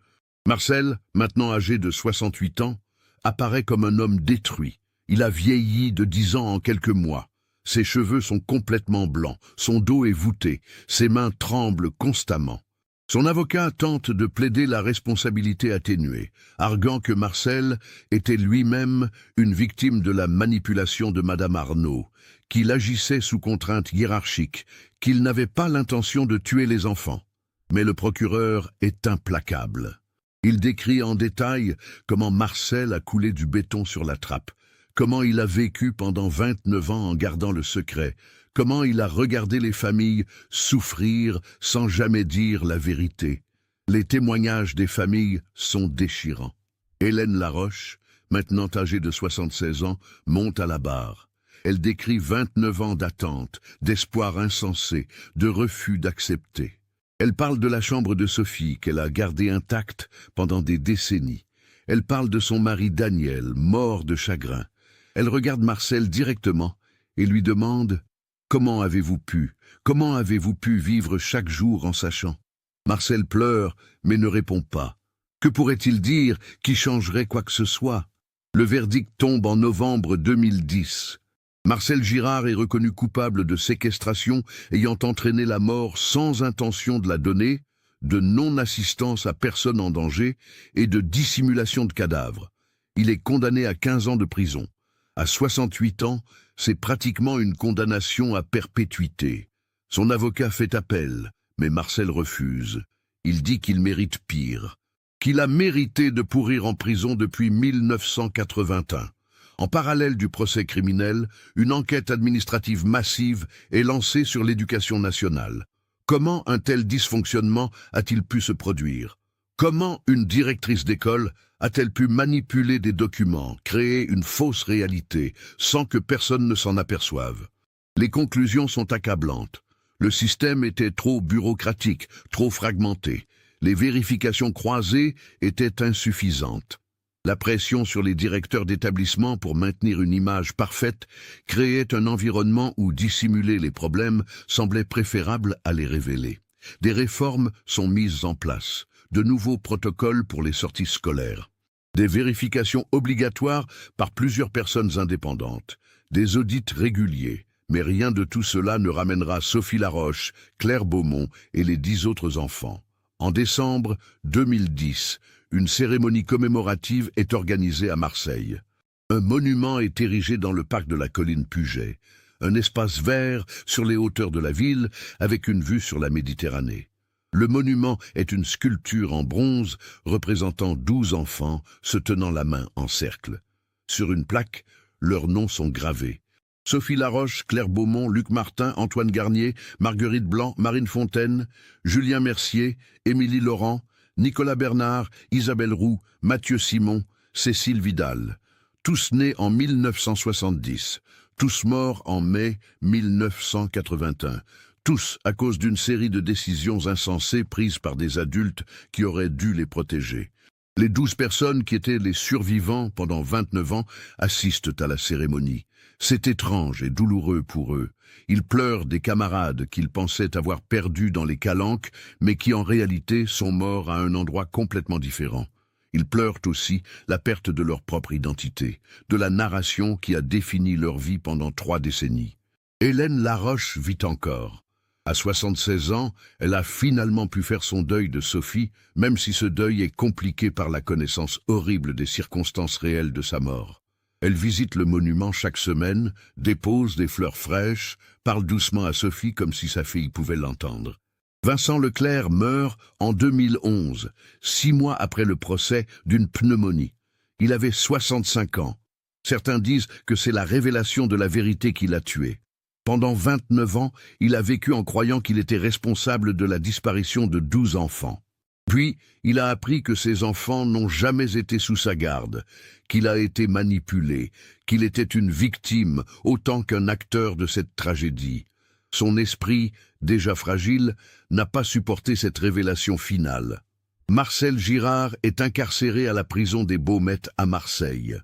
Marcel, maintenant âgé de 68 ans, apparaît comme un homme détruit. Il a vieilli de 10 ans en quelques mois. Ses cheveux sont complètement blancs, son dos est voûté, ses mains tremblent constamment. Son avocat tente de plaider la responsabilité atténuée, arguant que Marcel était lui-même une victime de la manipulation de Madame Arnaud, qu'il agissait sous contrainte hiérarchique, qu'il n'avait pas l'intention de tuer les enfants. Mais le procureur est implacable. Il décrit en détail comment Marcel a coulé du béton sur la trappe, comment il a vécu pendant 29 ans en gardant le secret, comment il a regardé les familles souffrir sans jamais dire la vérité. Les témoignages des familles sont déchirants. Hélène Laroche, maintenant âgée de 76 ans, monte à la barre. Elle décrit 29 ans d'attente, d'espoir insensé, de refus d'accepter. Elle parle de la chambre de Sophie qu'elle a gardée intacte pendant des décennies. Elle parle de son mari Daniel, mort de chagrin. Elle regarde Marcel directement et lui demande « Comment avez-vous pu vivre chaque jour en sachant ?» Marcel pleure mais ne répond pas. Que pourrait-il dire qui changerait quoi que ce soit? Le verdict tombe en novembre 2010. Marcel Girard est reconnu coupable de séquestration ayant entraîné la mort sans intention de la donner, de non-assistance à personne en danger et de dissimulation de cadavre. Il est condamné à 15 ans de prison. À 68 ans, c'est pratiquement une condamnation à perpétuité. Son avocat fait appel, mais Marcel refuse. Il dit qu'il mérite pire, qu'il a mérité de pourrir en prison depuis 1981. En parallèle du procès criminel, une enquête administrative massive est lancée sur l'éducation nationale. Comment un tel dysfonctionnement a-t-il pu se produire? Comment une directrice d'école a-t-elle pu manipuler des documents, créer une fausse réalité, sans que personne ne s'en aperçoive? Les conclusions sont accablantes. Le système était trop bureaucratique, trop fragmenté. Les vérifications croisées étaient insuffisantes. La pression sur les directeurs d'établissement pour maintenir une image parfaite créait un environnement où dissimuler les problèmes semblait préférable à les révéler. Des réformes sont mises en place, de nouveaux protocoles pour les sorties scolaires, des vérifications obligatoires par plusieurs personnes indépendantes, des audits réguliers, mais rien de tout cela ne ramènera Sophie Laroche, Claire Beaumont et les 10 autres enfants. En décembre 2010, une cérémonie commémorative est organisée à Marseille. Un monument est érigé dans le parc de la colline Puget, un espace vert sur les hauteurs de la ville avec une vue sur la Méditerranée. Le monument est une sculpture en bronze représentant 12 enfants se tenant la main en cercle. Sur une plaque, leurs noms sont gravés. Sophie Laroche, Claire Beaumont, Luc Martin, Antoine Garnier, Marguerite Blanc, Marine Fontaine, Julien Mercier, Émilie Laurent, Nicolas Bernard, Isabelle Roux, Mathieu Simon, Cécile Vidal. Tous nés en 1970, tous morts en mai 1981. Tous à cause d'une série de décisions insensées prises par des adultes qui auraient dû les protéger. Les 12 personnes qui étaient les survivants pendant 29 ans assistent à la cérémonie. C'est étrange et douloureux pour eux. Ils pleurent des camarades qu'ils pensaient avoir perdus dans les calanques, mais qui en réalité sont morts à un endroit complètement différent. Ils pleurent aussi la perte de leur propre identité, de la narration qui a défini leur vie pendant 3 décennies. Hélène Laroche vit encore. À 76 ans, elle a finalement pu faire son deuil de Sophie, même si ce deuil est compliqué par la connaissance horrible des circonstances réelles de sa mort. Elle visite le monument chaque semaine, dépose des fleurs fraîches, parle doucement à Sophie comme si sa fille pouvait l'entendre. Vincent Leclerc meurt en 2011, 6 mois après le procès, d'une pneumonie. Il avait 65 ans. Certains disent que c'est la révélation de la vérité qui l'a tué. Pendant 29 ans, il a vécu en croyant qu'il était responsable de la disparition de 12 enfants. Puis, il a appris que ses enfants n'ont jamais été sous sa garde, qu'il a été manipulé, qu'il était une victime autant qu'un acteur de cette tragédie. Son esprit, déjà fragile, n'a pas supporté cette révélation finale. Marcel Girard est incarcéré à la prison des Baumettes à Marseille.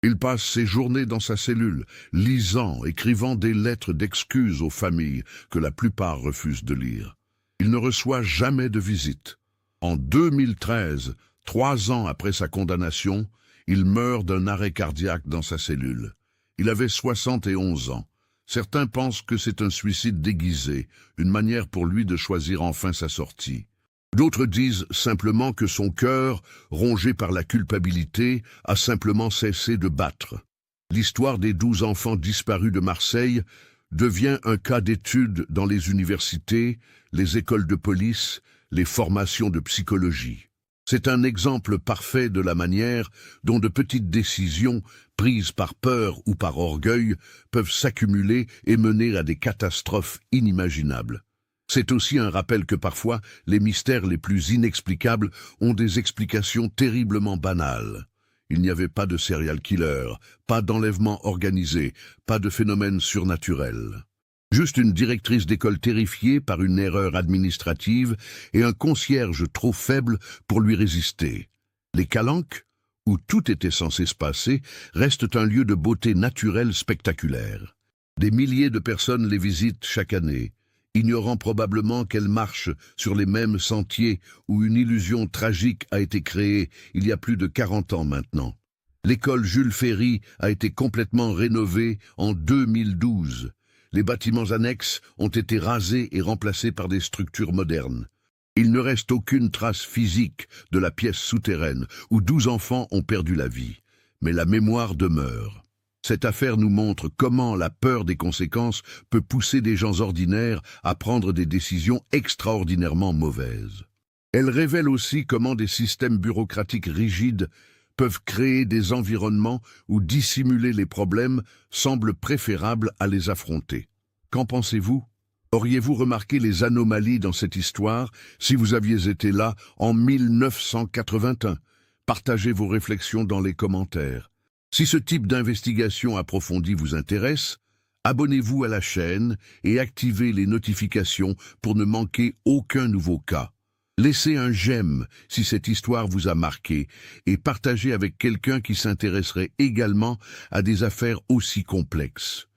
Il passe ses journées dans sa cellule, lisant, écrivant des lettres d'excuses aux familles que la plupart refusent de lire. Il ne reçoit jamais de visite. En 2013, 3 ans après sa condamnation, il meurt d'un arrêt cardiaque dans sa cellule. Il avait 71 ans. Certains pensent que c'est un suicide déguisé, une manière pour lui de choisir enfin sa sortie. D'autres disent simplement que son cœur, rongé par la culpabilité, a simplement cessé de battre. L'histoire des 12 enfants disparus de Marseille devient un cas d'étude dans les universités, les écoles de police, les formations de psychologie. C'est un exemple parfait de la manière dont de petites décisions, prises par peur ou par orgueil, peuvent s'accumuler et mener à des catastrophes inimaginables. C'est aussi un rappel que parfois, les mystères les plus inexplicables ont des explications terriblement banales. Il n'y avait pas de serial killer, pas d'enlèvement organisé, pas de phénomène surnaturel. Juste une directrice d'école terrifiée par une erreur administrative et un concierge trop faible pour lui résister. Les Calanques, où tout était censé se passer, restent un lieu de beauté naturelle spectaculaire. Des milliers de personnes les visitent chaque année, ignorant probablement qu'elles marchent sur les mêmes sentiers où une illusion tragique a été créée il y a plus de 40 ans maintenant. L'école Jules Ferry a été complètement rénovée en 2012. Les bâtiments annexes ont été rasés et remplacés par des structures modernes. Il ne reste aucune trace physique de la pièce souterraine où 12 enfants ont perdu la vie, mais la mémoire demeure. Cette affaire nous montre comment la peur des conséquences peut pousser des gens ordinaires à prendre des décisions extraordinairement mauvaises. Elle révèle aussi comment des systèmes bureaucratiques rigides peuvent créer des environnements où dissimuler les problèmes semble préférable à les affronter. Qu'en pensez-vous? Auriez-vous remarqué les anomalies dans cette histoire si vous aviez été là en 1981? Partagez vos réflexions dans les commentaires. Si ce type d'investigation approfondie vous intéresse, abonnez-vous à la chaîne et activez les notifications pour ne manquer aucun nouveau cas. Laissez un j'aime si cette histoire vous a marqué et partagez avec quelqu'un qui s'intéresserait également à des affaires aussi complexes.